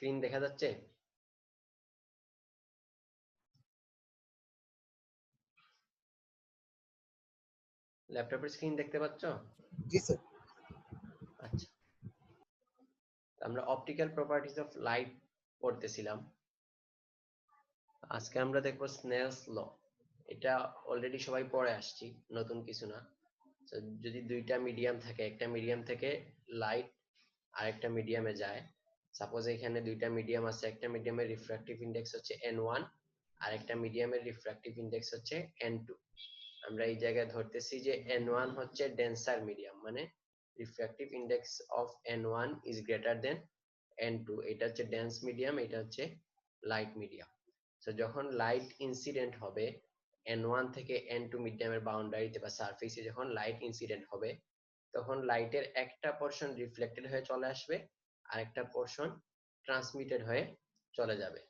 Screen দেখা যাচ্ছে? ল্যাপটপের স্ক্রিন দেখতে পাচ্ছ? জি স্যার। আচ্ছা, আমরা অপটিক্যাল প্রপার্টিজ অফ লাইট পড়তেছিলাম। আজকে আমরা দেখবো স্নেলস ল। এটা অলরেডি সবাই পড়ে আসছি, নতুন কিছু না। তো যদি দুইটা মিডিয়াম থাকে, একটা মিডিয়াম থেকে লাইট আরেকটা মিডিয়ামে যায়, সাপোজ এখানে দুইটা মিডিয়াম আছে, একটা মিডিয়ামের রিফ্র্যাক্টিভ ইন্ডেক্স হচ্ছে n1 আর একটা মিডিয়ামের রিফ্র্যাক্টিভ ইন্ডেক্স হচ্ছে n2। আমরা এই জায়গায় ধরতেছি যে n1 হচ্ছে ডেন্সার মিডিয়াম, মানে refractive index of n1 is greater than n2। এটা হচ্ছে ডেন্স মিডিয়াম, এটা হচ্ছে লাইট মিডিয়াম। তো যখন লাইট ইনসিডেন্ট হবে n1 থেকে n2 মিডিয়ামের বাউন্ডারিতে বা সারফেসে, যখন লাইট ইনসিডেন্ট হবে তখন লাইটের একটা পোর্শন রিফ্লেক্টেড হয়ে চলে আসবে আর একটা পোর্শন ট্রান্সমিটেড হয়ে চলে যাবে।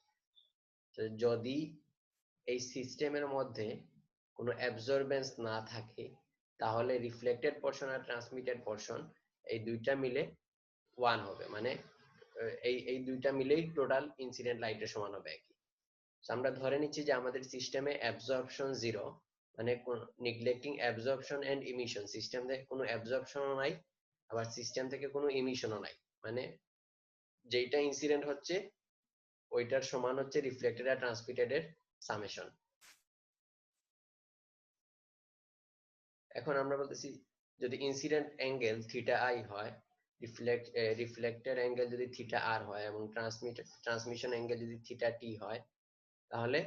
তো যদি এই সিস্টেমের মধ্যে কোনো অ্যাবজর্বেন্স না থাকে তাহলে রিফ্লেক্টেড পোর্শন আর ট্রান্সমিটেড পোর্শন এই দুইটা মিলে ওয়ান হবে, মানে এই এই দুইটা মিলেই টোটাল ইনসিডেন্ট লাইটের সমান হবে একই। আমরা ধরে নিচ্ছি যে আমাদের সিস্টেমে অ্যাবজর্পশন জিরো, মানে neglecting absorption and emission. System থেকে কোনো অ্যাবজর্পশনও নাই, আবার সিস্টেম থেকে কোনো ইমিশনও নাই, মানে যেইটা ইনসিডেন্ট হচ্ছে ওইটার সমান হচ্ছে রিফ্লেক্টেড আর ট্রান্সমিটেড এর সামেশন। এখন আমরা বলতেছি যদি ইনসিডেন্ট অ্যাঙ্গেল থিটা আই হয়, রিফ্লেক্টেড অ্যাঙ্গেল যদি থিটা আর হয় এবং ট্রান্সমিশন অ্যাঙ্গেল যদি থিটা টি হয়, তাহলে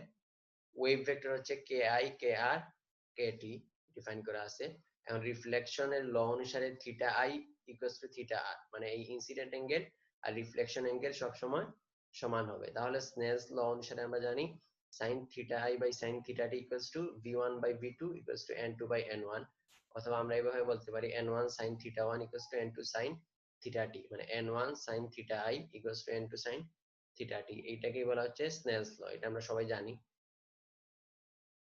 ওয়েভ ভেক্টর হচ্ছে K I K R K T define করা আছে। এখন রিফ্লেকশনের ল অনুসারে theta I equals to theta R, মানে এই ইনসিডেন্ট অ্যাঙ্গেল আর রিফ্লেকশন অ্যাঙ্গেল সবসময় সমান হবে। তাহলে স্নেলস ল অনুসারে আমরা জানি sin theta I by sin theta T equals to v1 by v2 equals to n2 by n1, অথবা আমরা এইভাবে বলতে পারি n1 sin theta 1 equals to n2 sin theta T, মানে n1 sin theta I equals to n2 sin theta T. এইটাকেই বলা হচ্ছে snails ল, এটা আমরা সবাই জানি।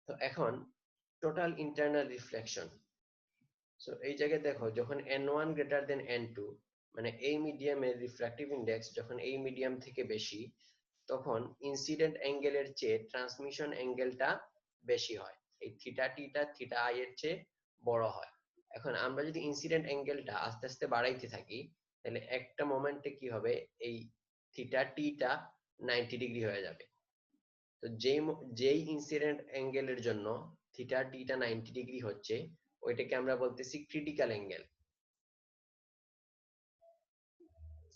তো এখন টোটাল ইন্টারনাল রিফ্লেকশন। সো এই জায়গায় দেখো যখন n1 গ্রেটার দেন n2, মানে এই মিডিয়ামের রিফ্র্যাক্টিভ ইন্ডেক্স যখন এই মিডিয়াম থেকে বেশি, তখন ইনসিডেন্ট অ্যাঙ্গেলের চেয়ে ট্রান্সমিশন অ্যাঙ্গেলটা বেশি হয়, এই থিটা টিটা থিটা আই এর চেয়ে বড় হয়। এখন আমরা যদি ইনসিডেন্ট অ্যাঙ্গেলটা আস্তে আস্তে বাড়াইতে থাকি তাহলে একটা মোমেন্টে কি হবে, এই থিটা টিটা 90 ডিগ্রি হয়ে যাবে। তো যেই ইনসিডেন্ট অ্যাঙ্গেলের জন্য থিটা টিটা 90 ডিগ্রি হচ্ছে ওইটাকে আমরা বলতেছি ক্রিটিক্যাল অ্যাঙ্গেল।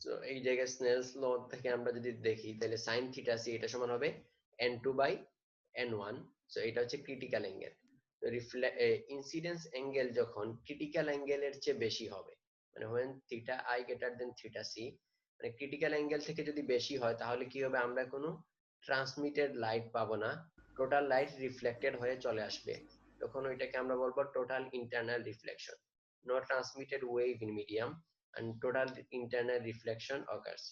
তো এই জায়গায় স্নেলস ল থেকে আমরা যদি দেখি তাহলে sin থিটা সি এটা সমান হবে n2 বাই n1। সো এটা হচ্ছে ক্রিটিক্যাল অ্যাঙ্গেল। তো ইনসিডেন্স অ্যাঙ্গেল যখন ক্রিটিক্যাল অ্যাঙ্গেলের চেয়ে বেশি হবে, মানে when theta I greater than theta C, মানে ক্রিটিক্যাল অ্যাঙ্গেল থেকে যদি বেশি হয় তাহলে কি হবে, আমরা কোনো ট্রান্সমিটেড লাইট পাবো না, টোটাল লাইট রিফ্লেক্টেড হয়ে চলে আসবে। তখন ওইটাকে আমরা বলবো total internal reflection, no transmitted wave in medium and total internal reflection occurs.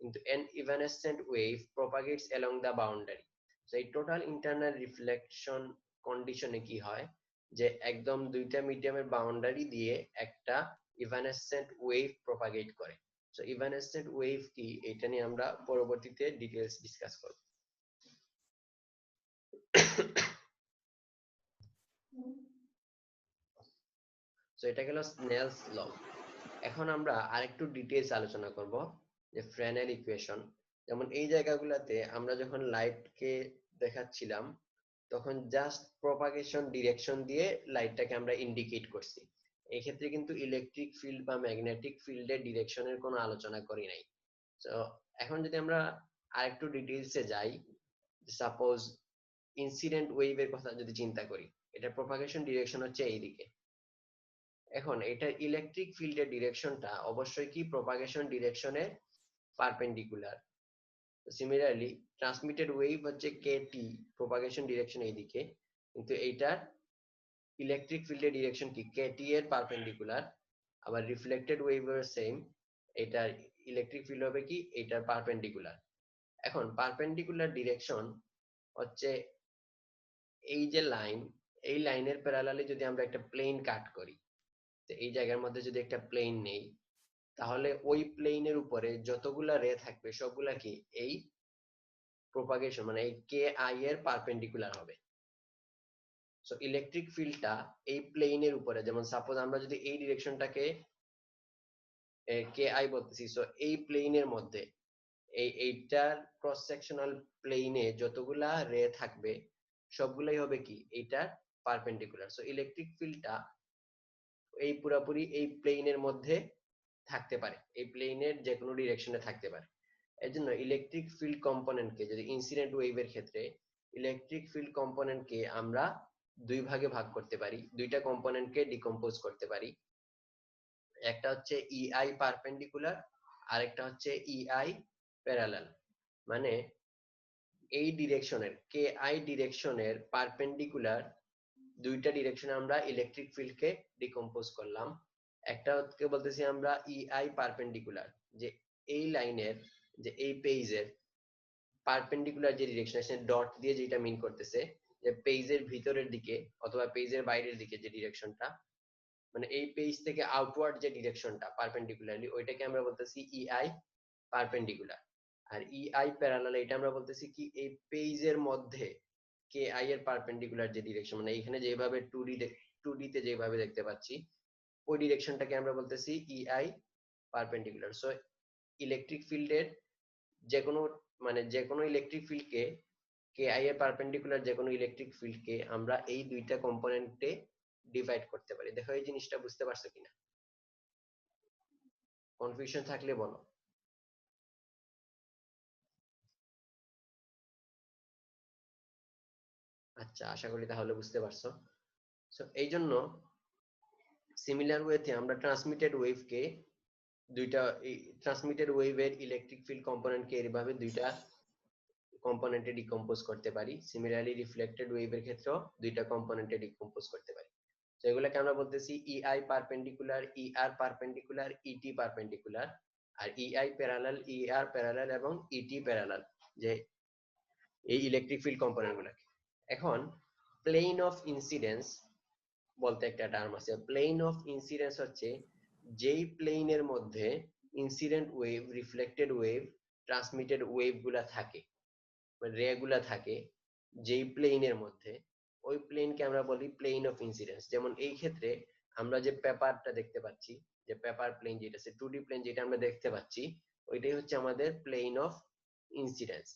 কিন্তু an evanescent wave propagates along the boundary. So এই total internal reflection কন্ডিশনে কি হয় যে একদম দুইটা মিডিয়ামের বাউন্ডারি দিয়ে একটা evanescent wave propagate করে। So evanescent wave কি, এটা নিয়ে আমরা পরবর্তীতে ডিটেইলস ডিসকাস করব। সো এটা গেল স্নেলস ল। এখন আমরা আরেকটু ডিটেইলস আলোচনা করব যে ফ্রেনেল ইকুয়েশন। যেমন এই জায়গাগুলোতে আমরা যখন লাইটকে দেখাচ্ছিলাম তখন জাস্ট প্রপাগেশন ডিরেকশন দিয়ে লাইটটাকে আমরা ইন্ডিকেট করছি, এই ক্ষেত্রে কিন্তু ইলেকট্রিক ফিল্ড বা ম্যাগনেটিক ফিল্ডের ডিরেকশনের কোনো আলোচনা করি নাই। তো এখন যদি আমরা আরেকটু ডিটেইলসে যাই, সাপোজ ইনসিডেন্ট ওয়েভের কথা যদি চিন্তা করি, এটা প্রপাগেশন ডিরেকশন হচ্ছে এইদিকে। এখন এটা ইলেকট্রিক ফিল্ডের ডিরেকশনটা অবশ্যই কি প্রপাগেশন ডিরেকশনের পারপেন্ডিকুলার। সিমিলারলি ট্রান্সমিটেড ওয়েভ হচ্ছে kt, প্রপাগেশন ডিরেকশন এইদিকে, কিন্তু এইটার ইলেকট্রিক ফিল্ডের ডিরেকশন কি kt এর পারপেন্ডিকুলার। আবার রিফ্লেক্টেড ওয়েভের সেম, এটার ইলেকট্রিক ফিল্ড হবে কি এটার পারপেন্ডিকুলার। এখন পারপেন্ডিকুলার ডিরেকশন হচ্ছে এই যে লাইন, এই লাইনের প্যারালালে যদি আমরা একটা প্লেন কাট করি, তো এই জায়গার মধ্যে যদি একটা প্লেন নেই, তাহলে ওই প্লেনের উপরে যতগুলা রে থাকবে সবগুলা কি এই প্রপাগেশন মানে এই কে আই এর পারপেন্ডিকুলার হবে। সো ইলেকট্রিক ফিল্ডটা এই প্লেনের উপরে, যেমন সাপোজ আমরা যদি এই ডিরেকশনটাকে কে আই বলতেছি, সো এই প্লেনের মধ্যে এইটার ক্রস সেকশনাল প্লেনে যতগুলা রে থাকবে সবগুলাই হবে কি এইটার পারপেন্ডিকুলার। সো ইলেকট্রিক ফিল্ডটা এই পুরাপুরি এই প্লেনের মধ্যে থাকতে পারে, এই প্লেনের যে কোনো ডিরেকশনে থাকতে পারে। এই জন্য ইলেকট্রিক ফিল্ড কম্পোনেন্টকে যদি ইনসিডেন্ট ওয়েভের ক্ষেত্রে ইলেকট্রিক ফিল্ড কম্পোনেন্টকে আমরা দুই ভাগে ভাগ করতে পারি, দুইটা কম্পোনেন্টকে ডিকম্পোজ করতে পারি। একটা হচ্ছে ইআই পারপেন্ডিকুলার আর একটা হচ্ছে ইআই প্যারালাল। মানে এই ডিরেকশনের কে আই ডিরেকশনের পারপেন্ডিকুলার দুইটা ডিরেকশনে আমরা ইলেকট্রিক ফিল্ডকে ডিকম্পোজ করলাম। একটা হচ্ছে বলতেছি আমরা ইআই পারপেন্ডিকুলার, যে এই লাইনের যে এই পেজের পারপেন্ডিকুলার যে ডিরেকশন আছে ডট দিয়ে যেটা মিন করতেছে যে পেজের ভিতরের দিকে অথবা পেজের বাইরের দিকে যে ডিরেকশনটা, মানে এই পেজ থেকে আউটওয়ার্ড যে ডিরেকশনটা পারপেন্ডিকুলারলি, ওইটাকে আমরা বলতেছি ইআই পারপেন্ডিকুলার। আর ইআই প্যারালাল এটা আমরা বলতেছি কি এই পেজের মধ্যে কে আই এর পারপেন্ডিকুলার যে ডিরেকশন, মানে এখানে যেভাবে 2D তে যেভাবে দেখতে পাচ্ছি ওই ডিরেকশনটাকে আমরা বলতেছি ইআই পারপেন্ডিকুলার। সো ইলেকট্রিক ফিল্ডের যে কোনো মানে যে কোনো ইলেকট্রিক ফিল্ডকে কে আই এর পারপেন্ডিকুলার যে কোনো ইলেকট্রিক ফিল্ডকে আমরা এই দুইটা কম্পোনেন্টে ডিভাইড করতে পারি। দেখো এই জিনিসটা বুঝতে পারছো কিনা, কনফিউশন থাকলে বলো। আচ্ছা, আশা করি তাহলে বুঝতে পারছো। সো এই জন্য সিমিলার ওয়েতে আমরা ট্রান্সমিটেড ওয়েভকে দুইটা ট্রান্সমিটেড ওয়েভের ইলেকট্রিক ফিল্ড কম্পোনেন্টকে এইভাবে দুইটা কম্পোনেন্টে ডিকম্পোজ করতে পারি। সিমিলারলি রিফ্লেক্টেড ওয়েভের ক্ষেত্রেও দুইটা কম্পোনেন্টে ডিকম্পোজ করতে পারি। তো এগুলোকে আমরা বলতেছি ইআই পারপেন্ডিকুলার, ইআর পারপেন্ডিকুলার, ইটি পারপেন্ডিকুলার, আর ইআই প্যারালাল, ইআর প্যারালাল এবং ইটি প্যারালাল, যে এই ইলেকট্রিক ফিল্ড কম্পোনেন্ট গুলাকে। এখন প্লেন অফ ইনসিডেন্স বলতে একটা টার্ম আছে। প্লেন অফ ইনসিডেন্স হচ্ছে যেই প্লেনের মধ্যে incident wave, reflected wave, transmitted wave গুলা থাকে, রে গুলা থাকে, যেই প্লেনের মধ্যে ওই প্লেনকে আমরা বলি প্লেন অফ ইনসিডেন্স। যেমন এই ক্ষেত্রে আমরা যে পেপারটা দেখতে পাচ্ছি, যে পেপার প্লেন যেটা আছে 2D প্লেন যেটা আমরা দেখতে পাচ্ছি, ওইটাই হচ্ছে আমাদের প্লেন অফ ইনসিডেন্স।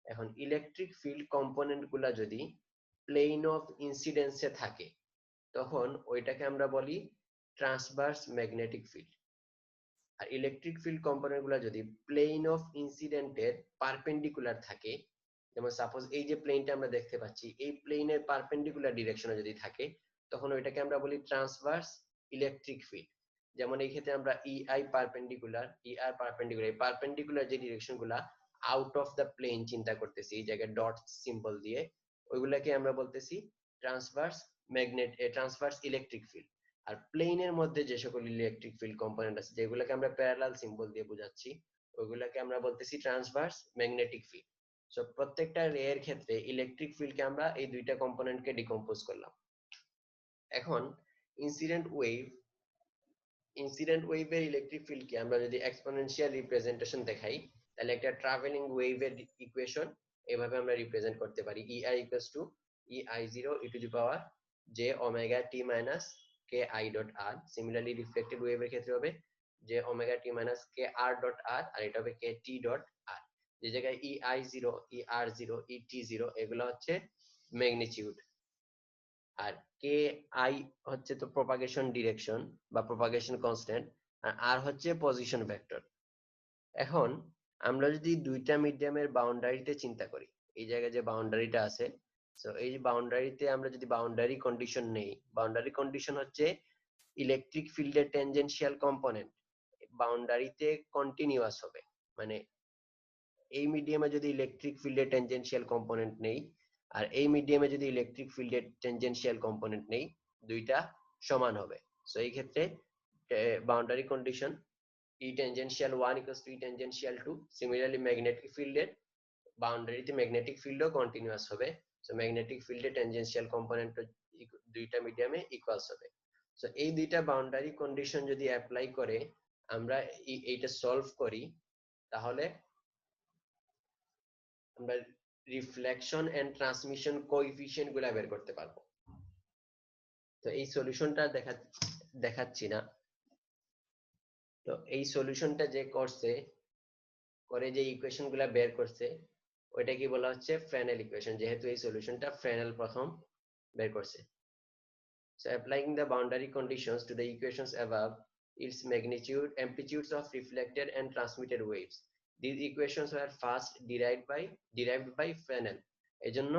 এখন ইলেকট্রিক ফিল্ড কম্পোনেন্ট গুলা যদি প্লেন অফ ইনসিডেন্সে থাকে তখন ওইটাকে আমরা বলি ট্রান্সভার্স ম্যাগনেটিক ফিল্ড। আর ইলেকট্রিক ফিল্ড কম্পোনেন্ট গুলা যদি প্লেন অফ ইনসিডেন্টের পারপেন্ডিকুলার থাকে, যেমন সাপোজ এই যে প্লেনটা আমরা দেখতে পাচ্ছি এই প্লেনের পারপেন্ডিকুলার ডিরেকশনে যদি থাকে তখন ওইটাকে আমরা বলি ট্রান্সভার্স ইলেকট্রিক ফিল্ড। যেমন এই ক্ষেত্রে আমরা ইআই পারপেন্ডিকুলার, ইআর পারপেন্ডিকুলার, এই পারপেন্ডিকুলার যে ডিরেকশন গুলা আউট অফ দ্য প্লেন চিন্তা করতেছি এই জায়গায় ডট সিম্বল দিয়ে, ওইগুলাকে আমরা বলতেছি ট্রান্সভার্স ট্রান্সভার্স ইলেকট্রিক ফিল্ড। আর প্লেনের মধ্যে যে সকল ইলেকট্রিক ফিল্ড কম্পোনেন্ট আছে যেগুলোকে আমরা প্যারালাল সিম্বল দিয়ে বোঝাচ্ছি ওইগুলোকে আমরা বলতেছি ট্রান্সভার্স ম্যাগনেটিক ফিল্ড। সো প্রত্যেকটা রে এর ক্ষেত্রে ইলেকট্রিক ফিল্ডকে আমরা এই দুইটা কম্পোনেন্টকে ডিকম্পোজ করলাম। এখন ইনসিডেন্ট ওয়েভ, ইনসিডেন্ট ওয়েভের ইলেকট্রিক ফিল্ডকে আমরা যদি এক্সপোনেনশিয়াল রিপ্রেজেন্টেশন দেখাই তাহলে একটা ট্রাভেলিং ওয়েভের ইকুয়েশন এভাবে আমরা রিপ্রেজেন্ট করতে পারি। EI equals to EI0 e to the power j omega t minus k I dot r। Similarly reflected ওয়েভের ক্ষেত্রে হবে j omega t minus k r dot r, আর এটা হবে k t dot r। যে জায়গায় EI0, ER0, ET0 এগুলো হচ্ছে magnitude, R K I হচ্ছে তো প্রপাগেশন ডিরেকশন বা প্রপাগেশন কনস্ট্যান্ট, আর আর হচ্ছে পজিশন ভেক্টর। এখন আমরা যদি দুইটা মিডিয়ামের বাউন্ডারিতে চিন্তা করি, এই জায়গায় যে বাউন্ডারিটা আছে, সো এই বাউন্ডারিতে আমরা যদি বাউন্ডারি কন্ডিশন নেই, বাউন্ডারি কন্ডিশন হচ্ছে ইলেকট্রিক ফিল্ডের টেনজেনশিয়াল কম্পোনেন্ট বাউন্ডারিতে কন্টিনিউয়াস হবে। মানে এই মিডিয়ামে যদি ইলেকট্রিক ফিল্ডের টেনজেনশিয়াল কম্পোনেন্ট নেই আর এই মিডিয়ামে যদি ইলেকট্রিক ফিল্ডের টেনজেনশিয়াল কম্পোনেন্ট নেই, দুইটা সমান হবে। সো এই ক্ষেত্রে boundary condition E tangential 1 equals to E tangential 2। Similarly magnetic ফিল্ডের বাউন্ডারিতে ম্যাগনেটিক ফিল্ডও কন্টিনিউয়াস হবে। সো ম্যাগনেটিক ফিল্ডের টেনজেনশিয়াল কম্পোনেন্ট দুইটা মিডিয়ামে ইকুয়ালস হবে। সো এই দুইটা বাউন্ডারি কন্ডিশন যদি অ্যাপ্লাই করে আমরা এইটা সলভ করি তাহলে আমরা রিফ্লেকশন এন্ড ট্রান্সমিশন কোএফিশিয়েন্ট গুলা বের করতে পারবো। তো এই সলিউশনটা দেখাচ্ছি না। তো এই সলিউশনটা যে করছে করে যে ইকুয়েশন গুলা বের করছে ওইটা কি বলা হচ্ছে ফ্রেনেল ইকুয়েশন, যেহেতু এই সলিউশনটা ফ্রেনেল প্রথম বের করছে। So applying the boundary conditions to the equations above, its magnitude, amplitudes of reflected and transmitted waves. These equations were first derived by Fresnel. এজন্য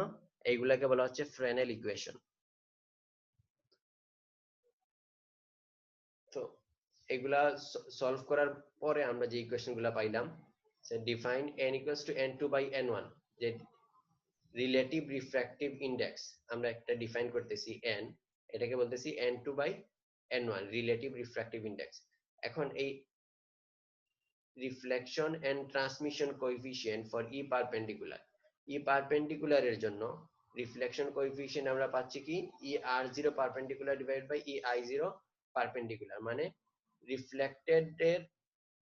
এইগুলাকে বলা হচ্ছে Fresnel equation. তো এগুলা সলভ করার পরে আমরা যে ইকুয়েশন গুলা পাইলাম, সে define n equals to n2 by n1, যে রিলেটিভ রিফ্র্যাক্টিভ ইন্ডেক্স আমরা একটা ডিফাইন করতেছি n, এটাকে বলতেছি n2 by n1 relative refractive index. এখন এই reflection and transmission coefficient for E perpendicular এর জন্য রিফ্লেকশন কোএফিশিয়েন্ট আমরা পাচ্ছি কি E r0 perpendicular divide by E i0 perpendicular, মানে রিফ্লেক্টেড এর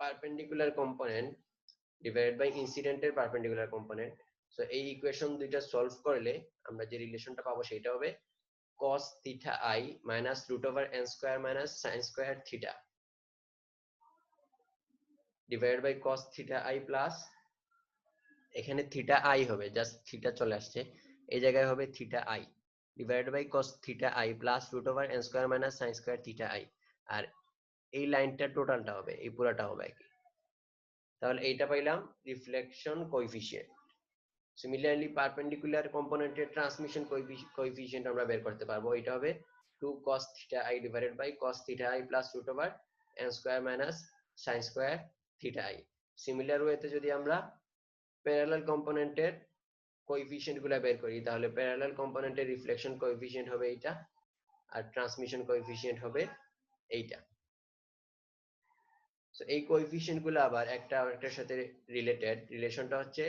পারপেন্ডিকুলার কম্পোনেন্ট ডিভাইডেড বাই ইনসিডেন্টের পারপেন্ডিকুলার কম্পোনেন্ট। সো এই ইকুয়েশন দুইটা সলভ করলে আমরা যে রিলেশনটা পাবো সেটা হবে cos theta I minus root over n square minus sin square theta divided by cos theta I plus, এখানে theta I হবে, জাস্ট theta চলে আসছে, এই জায়গায় হবে theta I divided by cos theta I plus root over n square minus sin square theta I, আর এই লাইনটা টোটালটা হবে, এই পুরাটা হবে কি। তাহলে এইটা পাইলাম রিফ্লেকশন কোএফিশিয়েন্ট। সিমিলারলি পারপেন্ডিকুলার কম্পোনেন্টের ট্রান্সমিশন কোএফিশিয়েন্ট আমরা বের করতে পারবো, এটা হবে 2 cos theta I divided by cos theta I plus root over n square minus sin square theta I। Similar ওয়েতে যদি আমরা প্যারালাল কম্পোনেন্টের কোএফিশিয়েন্ট গুলা বের করি তাহলে প্যারালাল কম্পোনেন্টের রিফ্লেকশন কোএফিশিয়েন্ট হবে এইটা আর ট্রান্সমিশন কোএফিশিয়েন্ট হবে এইটা। সো এই কোএফিশিয়েন্ট গুলো আবার একটা আরেকটার সাথে রিলেটেড, রিলেশনটা হচ্ছে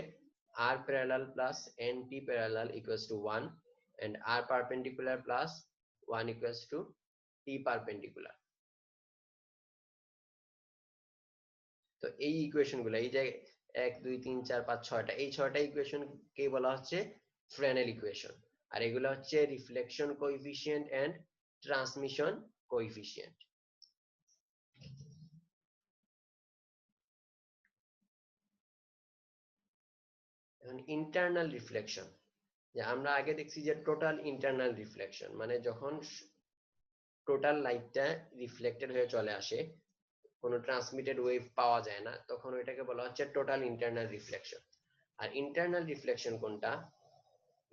r parallel plus nt parallel equals to 1 and r perpendicular plus 1 equals to t perpendicular। তো এই ইকুয়েশন গুলো, এই যে 1 2 3 4 5 6টা, এই 6টা ইকুয়েশন কে বলা হচ্ছে ফ্রেনেল ইকুয়েশন, আর এগুলো হচ্ছে reflection coefficient and transmission coefficient. এখন ইন্টারনাল রিফ্লেকশন, যে আমরা আগে দেখছি যে টোটাল ইন্টারনাল রিফ্লেকশন মানে যখন টোটাল লাইটটা রিফ্লেক্টেড হয়ে চলে আসে, কোনো ট্রান্সমিটেড ওয়েভ পাওয়া যায় না, তখন ওইটাকে বলা হচ্ছে টোটাল ইন্টারনাল রিফ্লেকশন। আর ইন্টারনাল রিফ্লেকশন কোনটা?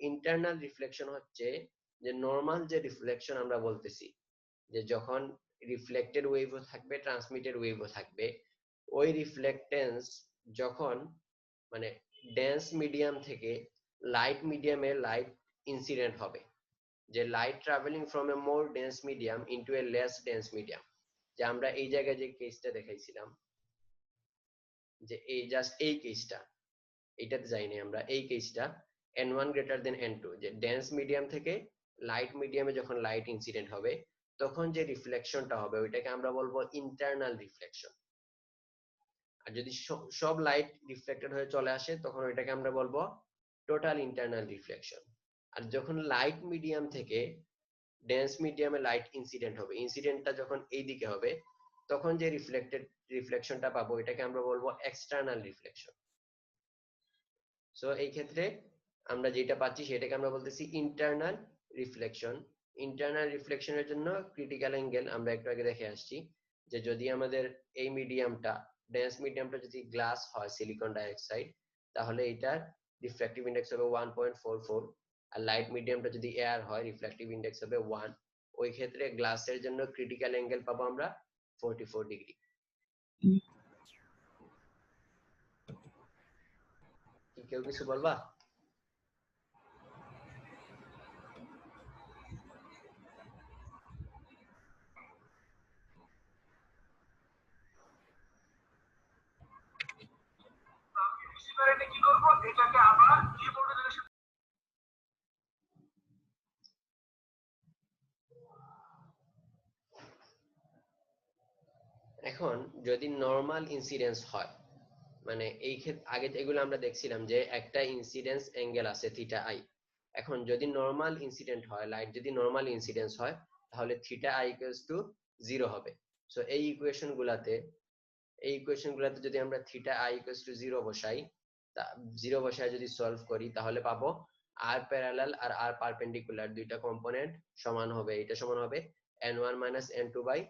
ইন্টারনাল রিফ্লেকশন হচ্ছে যে নরমাল যে রিফ্লেকশন আমরা বলতেছি, যে যখন রিফ্লেক্টেড ওয়েভও থাকবে ট্রান্সমিটেড ওয়েভও থাকবে, ওই রিফ্লেক্টেন্স যখন মানে ডেন্স মিডিয়াম থেকে লাইট মিডিয়ামে লাইট ইনসিডেন্ট হবে, যে light travelling from a more dense medium into a less dense medium, যে আমরা এই জায়গায় যে কেসটা দেখাইছিলাম, যে এই জাস্ট এই কেসটা, এটাতে যাইনি আমরা, এই কেসটা n1 গ্রেটার দেন n2, যে ডেন্স মিডিয়াম থেকে লাইট মিডিয়ামে যখন লাইট ইনসিডেন্ট হবে তখন যে রিফ্লেকশনটা হবে ওইটাকে আমরা বলবো ইন্টারনাল রিফ্লেকশন। আর যদি সব লাইট রিফ্লেক্টেড হয়ে চলে আসে তখন ওইটাকে আমরা বলবো টোটাল ইন্টারনাল রিফ্লেকশন। আর যখন লাইট মিডিয়াম থেকে ডেন্স মিডিয়ামে লাইট ইনসিডেন্ট হবে, ইনসিডেন্টটা যখন এই দিকে হবে তখন যে রিফ্লেকশনটা পাবো এটাকে আমরা বলবো এক্সটার্নাল রিফ্লেকশন। সো এই ক্ষেত্রে আমরা যেটা পাচ্ছি সেটাকে আমরা বলতেছি ইন্টারনাল রিফ্লেকশন। ইন্টারনাল রিফ্লেকশনের জন্য ক্রিটিক্যাল অ্যাঙ্গেল আমরা একটু আগে দেখে আসছি, যে যদি আমাদের এই মিডিয়ামটা ডেন্স মিডিয়ামটা যদি গ্লাস হয় সিলিকন ডাইঅক্সাইড তাহলে এটার রিফ্র্যাক্টিভ ইন্ডেক্স হবে 1.44, আর লাইট মিডিয়ামটা যদি এয়ার হয় রিফ্র্যাক্টিভ ইন্ডেক্স হবে 1। ওই ক্ষেত্রে গ্লাসের জন্য ক্রিটিক্যাল অ্যাঙ্গেল পাবো আমরা 44 ডিগ্রি। কেউ কিছু বলবা? কি করব, এটাকে আবার কিবোর্ডে দিলে এখন যদি নর্মাল ইনসিডেন্স হয়, মানে এই ক্ষেত্রে আগে এগুলো আমরা দেখছিলাম যে একটা ইনসিডেন্স অ্যাঙ্গেল আছে থিটা আই। এখন যদি নর্মাল ইনসিডেন্ট হয়, লাইট যদি নর্মাল ইনসিডেন্স হয়, তাহলে থিটা আই ইকুয়ালস টু 0 হবে। সো এই ইকুয়েশন গুলাতে যদি আমরা থিটা আই ইকুয়ালস টু 0 বসাই, 0 বসায় যদি সলভ করি, তাহলে পাবো are parallel R R perpendicular দুইটা কম্পোনেন্ট সমান হবে, এটা সমান হবে n1 minus n2 by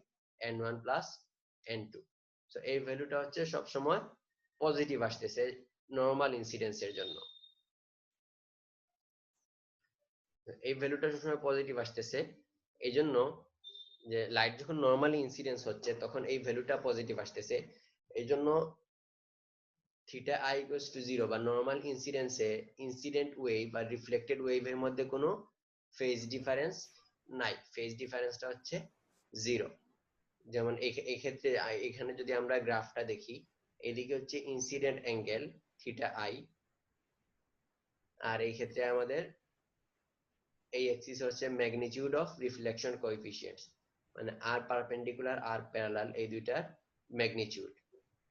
n1 plus n2। So এই ভ্যালুটা হচ্ছে সব সময় পজিটিভ আসতেছে নরমাল ইনসিডেন্সের জন্য। এই ভ্যালুটা সবসময় পজিটিভ আসতেছে, এই জন্য যে লাইট যখন নরমালি ইনসিডেন্স হচ্ছে তখন এই ভ্যালুটা পজিটিভ আসতেছে। এই জন্য থিটা আই ইকুয়ালস টু 0 বা নরমাল ইনসিডেন্সে ইনসিডেন্ট ওয়েভ বা রিফ্লেক্টেড ওয়েভের মধ্যে কোনো ফেজ ডিফারেন্স নাই, ফেজ ডিফারেন্সটা হচ্ছে 0। যেমন এই ক্ষেত্রে এখানে যদি আমরা গ্রাফটা দেখি, এদিকে হচ্ছে ইনসিডেন্ট অ্যাঙ্গেল থিটা আই, আর এই ক্ষেত্রে আমাদের এই এক্সিস হচ্ছে ম্যাগনিটিউড অফ রিফ্লেকশন কোএফিসিয়েন্টস, মানে আর পারপেন্ডিকুলার আর প্যারালাল এই দুইটার ম্যাগনিটিউড।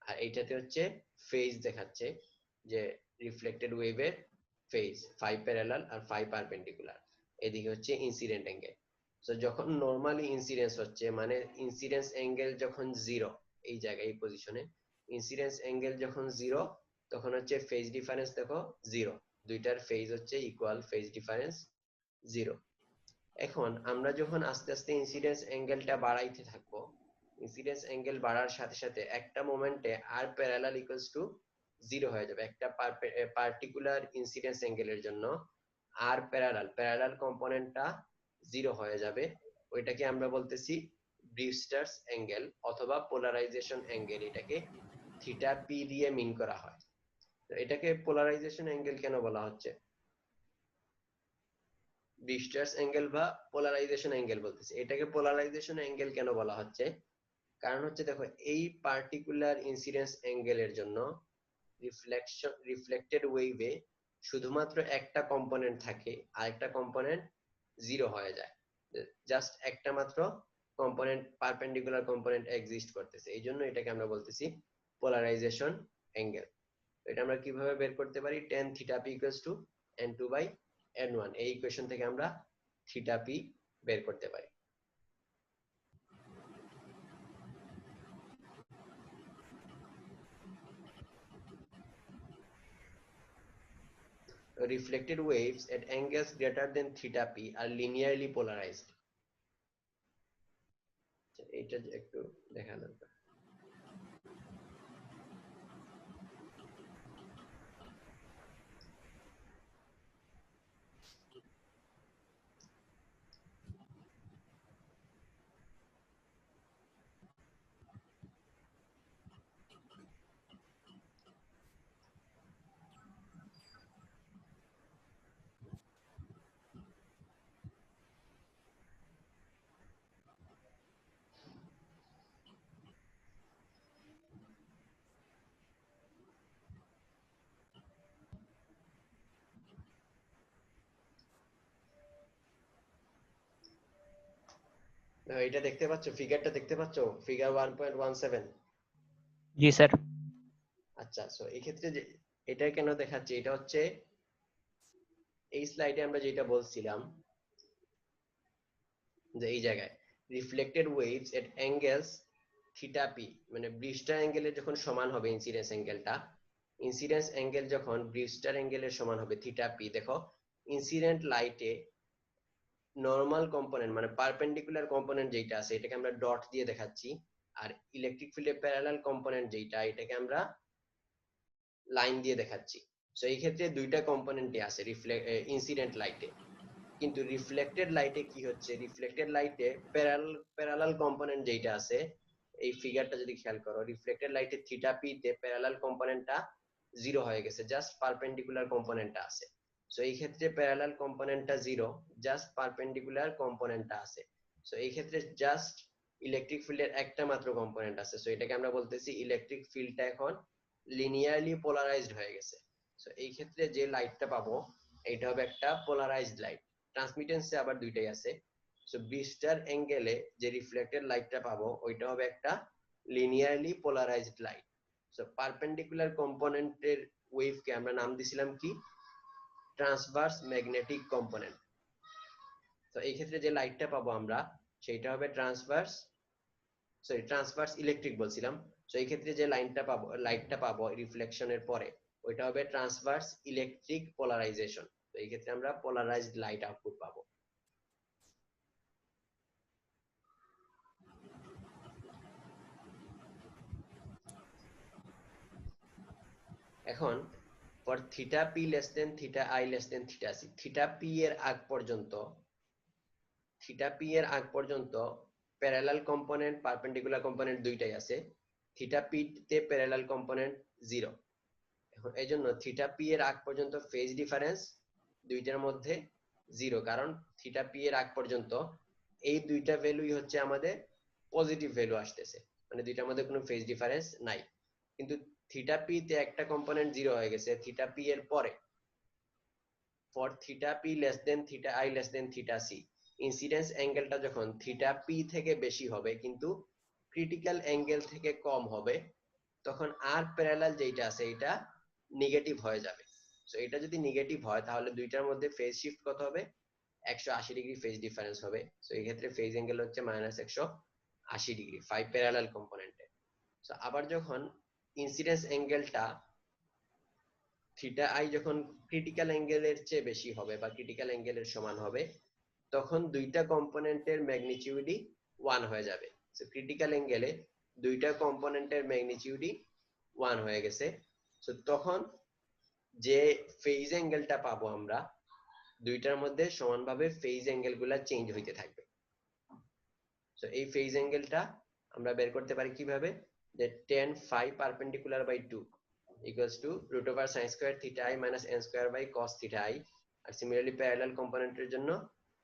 আর এইটাতে হচ্ছে ফেজ দেখাচ্ছে, যে রিফ্লেক্টেড ওয়েভের ফেজ 5 প্যারালাল আর 5 পারপেন্ডিকুলার। এদিকে হচ্ছে ইনসিডেন্ট অ্যাঙ্গেল। সো যখন নরমালি ইনসিডেন্স হচ্ছে, মানে ইনসিডেন্স অ্যাঙ্গেল যখন 0, এই জায়গায় এই পজিশনে ইনসিডেন্স অ্যাঙ্গেল যখন 0, তখন হচ্ছে ফেজ ডিফারেন্স দেখো 0, দুইটার ফেজ হচ্ছে ইকুয়াল, ফেজ ডিফারেন্স 0। এখন আমরা যখন আস্তে আস্তে ইনসিডেন্স অ্যাঙ্গেলটা বাড়াইতে থাকবো, ইনসিডেন্স অ্যাঙ্গেল বাড়ার সাথে সাথে একটা মোমেন্টে আর প্যারালাল ইকুয়ালস টু 0 হয়ে যাবে। একটা পার্টিকুলার ইনসিডেন্স অ্যাঙ্গেলের জন্য আর প্যারালাল কম্পোনেন্টটা 0 হয়ে যাবে। ওইটাকে আমরা বলতেছি ব্রিউস্টারস অ্যাঙ্গেল অথবা পোলারাইজেশন অ্যাঙ্গেল, এটাকে থিটা পি দিয়ে মিন করা হয়। তো এটাকে পোলারাইজেশন অ্যাঙ্গেল কেন বলা হচ্ছে, ব্রিস্টার্স অ্যাঙ্গেল বা পোলারাইজেশন অ্যাঙ্গেল বলতেছি, এটাকে পোলারাইজেশন অ্যাঙ্গেল কেন বলা হচ্ছে? কারণ হচ্ছে দেখো, এই পার্টিকুলার ইনসিডেন্স অ্যাঙ্গেলের জন্য রিফ্লেক্টেড ওয়েভে শুধুমাত্র একটা কম্পোনেন্ট থাকে, আর একটা কম্পোনেন্ট 0 হয়ে যায়। জাস্ট একটা মাত্র কম্পোনেন্ট, পারপেন্ডিকুলার কম্পোনেন্ট এক্সিস্ট করতেছে, এই জন্য এটাকে আমরা বলতেছি পোলারাইজেশন অ্যাঙ্গেল। এটা আমরা কিভাবে বের করতে পারি? tan theta P equals to n2 by n1, এই ইকুয়েশন থেকে আমরা থিটা পি বের করতে পারি। Reflected waves at angles greater than theta p are linearly polarized. এটা একটু দেখা দরকার। এটা দেখতে পাচ্ছ, ফিগারটা দেখতে পাচ্ছ, ফিগার 1.17। জি স্যার। আচ্ছা, সো এই ক্ষেত্রে যে এটা কেন দেখাচ্ছে, এটা হচ্ছে এই স্লাইডে আমরা যেটা বলছিলাম, যে এই জায়গায় রিফ্লেক্টেড ওয়েভস এট অ্যাঙ্গেলস থিটা পি, মানে ব্রিস্টার অ্যাঙ্গেলের যখন সমান হবে ইনসিডেন্স অ্যাঙ্গেলটা, ইনসিডেন্স অ্যাঙ্গেল যখন ব্রিস্টার অ্যাঙ্গেলের সমান হবে থিটা পি, দেখো ইনসিডেন্ট লাইটে নরমাল কম্পোনেন্ট মানে পারপেন্ডিকুলার কম্পোনেন্ট যেটা আছে এটাকে আমরা ডট দিয়ে দেখাচ্ছি, আর ইলেকট্রিক ফিল্ডের প্যারালাল কম্পোনেন্ট যেটা, এটাকে আমরা লাইন দিয়ে দেখাচ্ছি। সো এই ক্ষেত্রে দুইটা কম্পোনেন্টই আছে ইনসিডেন্ট লাইটে। কিন্তু রিফ্লেক্টেড লাইটে কি হচ্ছে, রিফ্লেক্টেড লাইটে প্যারালাল কম্পোনেন্ট যেটা আছে, এই ফিগারটা যদি খেয়াল করো, রিফ্লেক্টেড লাইটে থিটা পি তে প্যারালাল কম্পোনেন্টটা 0 হয়ে গেছে, জাস্ট পারপেন্ডিকুলার কম্পোনেন্টটা আছে। সো এই ক্ষেত্রে প্যারালাল কম্পোনেন্টটা 0, জাস্ট পারপেন্ডিকুলার কম্পোনেন্টটা আছে। সো এই ক্ষেত্রে জাস্ট ইলেকট্রিক ফিল্ডের একটা মাত্র কম্পোনেন্ট আছে, সো এটাকে আমরা বলতেছি ইলেকট্রিক ফিল্ডটা এখন লিনিয়ারলি পোলারাইজড হয়ে গেছে। সো এই ক্ষেত্রে যে লাইটটা পাবো এটা হবে একটা পোলারাইজড লাইট। ট্রান্সমিটেন্সে আবার দুইটাই আছে। সো ব্রিস্টার অ্যাঙ্গেলে যে রিফ্লেক্টেড লাইটটা পাবো ওইটা হবে একটা linearly polarised light. So perpendicular কম্পোনেন্টের ওয়েভকে আমরা নাম দিছিলাম কি ট্রান্সভার্স ম্যাগনেটিক কম্পোনেন্ট। তো এই ক্ষেত্রে যে লাইটটা পাবো আমরা সেটা হবে ট্রান্সভার্স ইলেকট্রিক বলছিলাম। সো এই ক্ষেত্রে যে লাইটটা পাবো রিফ্লেকশনের পরে ওইটা হবে ট্রান্সভার্স ইলেকট্রিক পোলারাইজেশন। তো এই ক্ষেত্রে আমরা পোলারাইজড লাইট আউটপুট পাবো। এখন for theta P less than theta I less than theta C, theta P এর আগ পর্যন্ত প্যারালাল কম্পোনেন্ট পারপেন্ডিকুলার কম্পোনেন্ট দুইটাই আছে। থিটা পি তে প্যারালাল কম্পোনেন্ট 0। এখন এই জন্য থিটা পি এর আগ পর্যন্ত ফেজ ডিফারেন্স দুইটার মধ্যে 0, কারণ থিটা পি এর আগ পর্যন্ত এই দুইটা ভ্যালুই হচ্ছে আমাদের পজিটিভ ভ্যালু আসতেছে, মানে দুইটার মধ্যে কোনো ফেজ ডিফারেন্স নাই। কিন্তু থিটা পি তে একটা কম্পোনেন্ট 0 হয়ে গেছে থিটা পি এর পরে। For theta P less than theta I less than theta C, incidence অ্যাঙ্গেলটা যখন থিটা পি থেকে বেশি হবে কিন্তু ক্রিটিক্যাল অ্যাঙ্গেল থেকে কম হবে, তখন আর প্যারালাল যেটা আছে এটা নেগেটিভ হয়ে যাবে। সো এটা যদি নেগেটিভ হয় তাহলে দুইটার মধ্যে ফেজ শিফট কত হবে, 180 ডিগ্রি ফেজ ডিফারেন্স হবে। সো এই ক্ষেত্রে ফেজ অ্যাঙ্গেল হচ্ছে -180 ডিগ্রি 5 প্যারালাল কম্পোনেন্টে। সো আবার যখন ইনসিডেন্স অ্যাঙ্গেলটা থিটা আই যখন ক্রিটিক্যাল অ্যাঙ্গেলের চেয়ে বেশি হবে বা ক্রিটিক্যাল অ্যাঙ্গেলের সমান হবে, তখন দুইটা কম্পোনেন্টের ম্যাগনিটিউডই 1 হয়ে যাবে। সো ক্রিটিক্যাল অ্যাঙ্গেলে দুইটা কম্পোনেন্টের ম্যাগনিটিউডই 1 হয়ে গেছে। সো তখন যে ফেজ অ্যাঙ্গেলটা পাবো আমরা দুইটার মধ্যে সমানভাবে ফেজ অ্যাঙ্গেলগুলো চেঞ্জ হইতে থাকবে। সো এই ফেজ অ্যাঙ্গেলটা আমরা বের করতে পারি কিভাবে, যে tan phi perpendicular by 2 equals to √sin square theta I minus n square by cos theta I। আর সিমিলারলি প্যারালাল কম্পোনেন্টের জন্য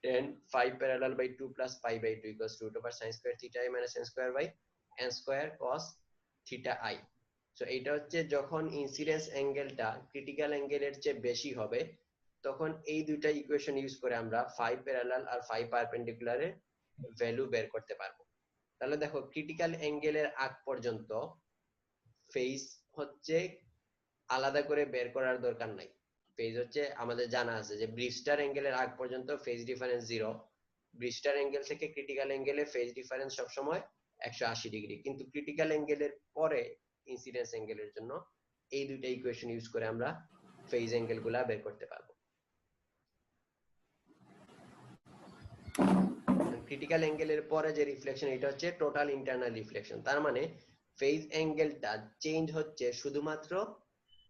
tan phi parallel by 2 plus pi by 2 equals to √sin square theta I minus n square by n square cos theta I। So এইটা হচ্ছে যখন incidence অ্যাঙ্গেলটা critical অ্যাঙ্গেলের চেয়ে বেশি হবে তখন এই দুইটা ইকুয়েশন ইউজ করে আমরা phi প্যারালাল আর phi পারপেন্ডিকুলারের ভ্যালু বের করতে পারবো। তাহলে দেখো ক্রিটিক্যাল অ্যাঙ্গেলের আগ পর্যন্ত ফেজ হচ্ছে আলাদা করে বের করার দরকার নাই। ফেজ হচ্ছে আমাদের জানা আছে যে ব্রিজস্টার অ্যাঙ্গেলের আগ পর্যন্ত ফেজ ডিফারেন্স 0, ব্রিজস্টার অ্যাঙ্গেল থেকে ক্রিটিক্যাল অ্যাঙ্গেলে ফেজ ডিফারেন্স সব সময় 180 ডিগ্রি। কিন্তু ক্রিটিক্যাল অ্যাঙ্গেলের পরে ইনসিডেন্স অ্যাঙ্গেলের জন্য এই দুইটা ইকুয়েশন ইউজ করে আমরা ফেজ অ্যাঙ্গেলগুলা বের করতে পারবো। ক্রিটিক্যাল অ্যাঙ্গেলের পরে যে রিফ্লেকশন এটা হচ্ছে টোটাল ইন্টারনাল রিফ্লেকশন। তার মানে ফেজ অ্যাঙ্গেলটা চেঞ্জ হচ্ছে শুধুমাত্র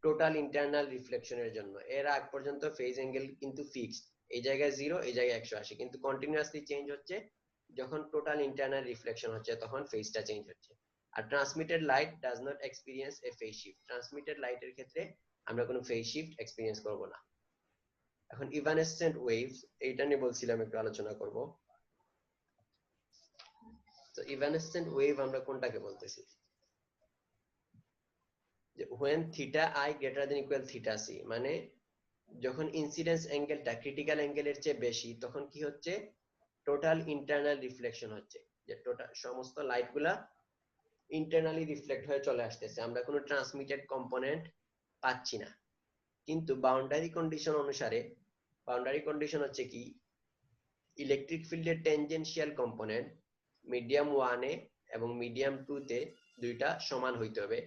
টোটাল ইন্টারনাল রিফ্লেকশনের জন্য। এর আগ পর্যন্ত ফেজ অ্যাঙ্গেল কিন্তু ফিক্সড, এই জায়গায় 0 এই জায়গায় 180, কিন্তু কন্টিনিউয়াসলি চেঞ্জ হচ্ছে যখন টোটাল ইন্টারনাল রিফ্লেকশন হচ্ছে তখন ফেজটা চেঞ্জ হচ্ছে। আর transmitted light does not experience a phase shift, transmitted লাইটের ক্ষেত্রে আমরা কোনো ফেজ শিফট এক্সপেরিয়েন্স করব না। এখন ইভানেসেন্ট ওয়েভস এইটা নিয়ে বলছিলাম একটু আলোচনা করব। তো ইভানেসেন্ট ওয়েভ আমরা কোনটাকে বলতেছি, যে when theta I greater than equal theta C, মানে যখন ইনসিডেন্স অ্যাঙ্গেলটা ক্রিটিক্যাল অ্যাঙ্গেলের চেয়ে বেশি তখন কি হচ্ছে, টোটাল ইন্টারনাল রিফ্লেকশন হচ্ছে, যে টোটাল সমস্ত লাইটগুলা ইন্টারনালি রিফ্লেক্ট হয়ে চলে আসতেছে, আমরা কোনো ট্রান্সমিটেড কম্পোনেন্ট পাচ্ছি না। কিন্তু বাউন্ডারি কন্ডিশন অনুসারে, বাউন্ডারি কন্ডিশন হচ্ছে কি ইলেকট্রিক ফিল্ডের টেনজেনশিয়াল কম্পোনেন্ট মিডিয়াম 1 এ এবং মিডিয়াম 2 তে দুইটা সমান হইতে হবে,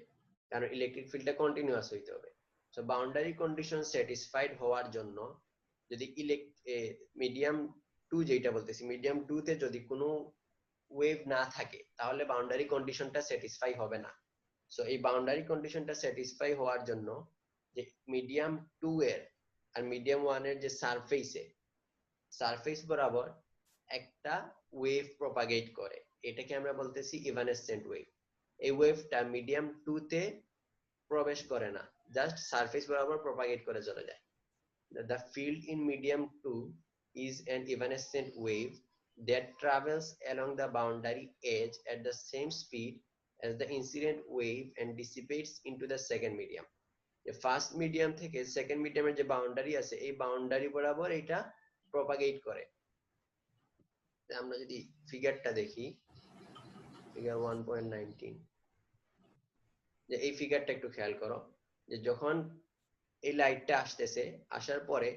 কারণ ইলেকট্রিক ফিল্ডটা কন্টিনিউয়াস হইতে হবে। সো বাউন্ডারি কন্ডিশন স্যাটিসফাইড হওয়ার জন্য যদি মিডিয়াম 2 যেটা বলতেছি মিডিয়াম 2 তে যদি কোনো ওয়েভ না থাকে তাহলে বাউন্ডারি কন্ডিশনটা স্যাটিসফাই হবে না। সো এই বাউন্ডারি কন্ডিশনটা স্যাটিসফাই হওয়ার জন্য যে মিডিয়াম 2 এর আর মিডিয়াম 1 এর যে সারফেস বরাবর একটা ওয়েভ প্রপাগেট করে, এটাকে আমরা বলতেছি ইভানেসেন্ট ওয়েভ। এই ওয়েভটা মিডিয়াম 2 তে প্রবেশ করে না, জাস্ট সারফেস বরাবর প্রপাগেট করে চলে যায়। The field in medium 2 is an evanescent wave that travels along the boundary edge at the same speed as the incident wave and dissipates into the second medium। First medium থেকে second মিডিয়ামের যে boundary আছে এই boundary বরাবর এটা propagate করে। আমরা যদি ফিগারটা দেখি, ফিগার 1.19, যে এই ফিগারটা একটু খেয়াল করো, যে যখন এই লাইটটা আসতেছে, আসার পরে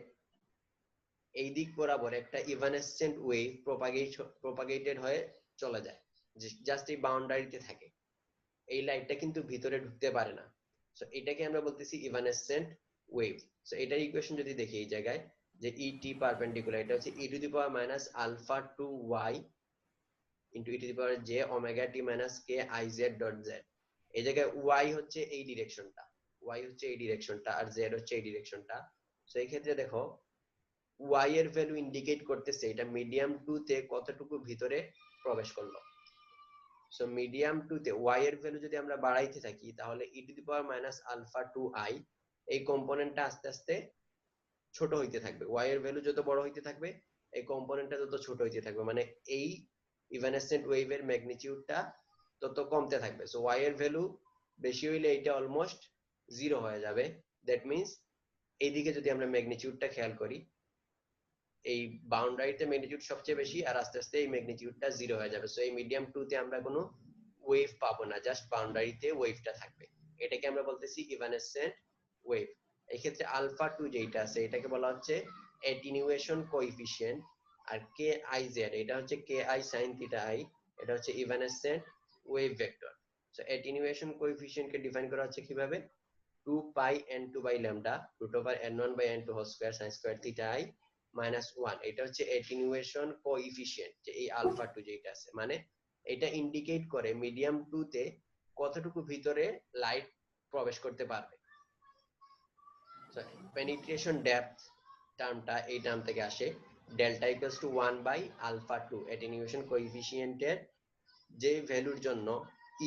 এই দিক বরাবর একটা ইভানেসেন্ট ওয়েভ প্রপাগেটেড হয়ে চলে যায়, জাস্ট এই বাউন্ডারিতে থাকে। এই লাইটটা কিন্তু ভিতরে ঢুকতে পারে না। সো এটাকে আমরা বলতেছি ইভানেসেন্ট ওয়েভ। সো এটার ইকুয়েশন যদি দেখি এই জায়গায়, যে ইটি পারপেন্ডিকুলার, এটা হচ্ছে E to the power minus alpha to Y into E to the power J omega T minus K I Z dot Z. এই জায়গায় ওয়াই হচ্ছে এই ডিরেকশনটা, ওয়াই হচ্ছে এই ডিরেকশনটা, আর জেড হচ্ছে এই ডিরেকশনটা। সো এই ক্ষেত্রে দেখো ওয়াই এর ভ্যালু ইন্ডিকেট করতেছে এটা মিডিয়াম 2 তে কতটুকু ভিতরে প্রবেশ করলো। সো মিডিয়াম 2 তে ওয়াই এর ভ্যালু যদি আমরা বাড়াইতে থাকি, তাহলে E to the power minus alpha to I এই কম্পোনেন্টটা আস্তে আস্তে ছোট হইতে থাকবে। ওয়াই এর ভ্যালু যত বড় হইতে থাকবে, এই কম্পোনেন্টটা তত ছোট হইতে থাকবে, মানে এই ইভানেসেন্ট ওয়েভের ম্যাগনিটিউডটা তত কমতে থাকবে। সো ওয়াই এর ভ্যালু বেশি হইলে এটা অলমোস্ট জিরো হয়ে যাবে। দ্যাট মিন্স এইদিকে যদি আমরা ম্যাগনিটিউডটা খেয়াল করি, এই বাউন্ডারিতে ম্যাগনিটিউড সবচেয়ে বেশি, আর আস্তে আস্তে এই ম্যাগনিটিউডটা জিরো হয়ে যাবে। সো এই মিডিয়াম 2 তে আমরা কোনো ওয়েভ পাবো না, জাস্ট বাউন্ডারিতে ওয়েভটা থাকবে। এটাকে আমরা বলতেছি ইভানেসেন্ট ওয়েভ। এই ক্ষেত্রে আলফা 2 যেটা আছে, এটাকে বলা হচ্ছে অ্যাটেনুয়েশন কোএফিশিয়েন্ট, আর কে আই জেড এটা হচ্ছে K I sine theta I, এটা হচ্ছে evanescent wave vector. So attenuation কোএফিশিয়েন্টকে ডিফাইন করা হচ্ছে কিভাবে, 2 pi n2 by lambda root over n1 by n2 whole square sin square theta I minus 1। এটা হচ্ছে অ্যাটেনুয়েশন কোএফিশিয়েন্ট, যে এই আলফা 2 যেটা আছে, মানে এটা ইন্ডিকেট করে মিডিয়াম 2 তে কতটুকু ভিতরে লাইট প্রবেশ করতে পারবে। সো পেনিট্রেশন ডেপথ টার্মটা এই টার্ম থেকে আসে, delta equals to 1 by alpha 2 attenuation কোএফিশিয়েন্টের যে ভ্যালুর জন্য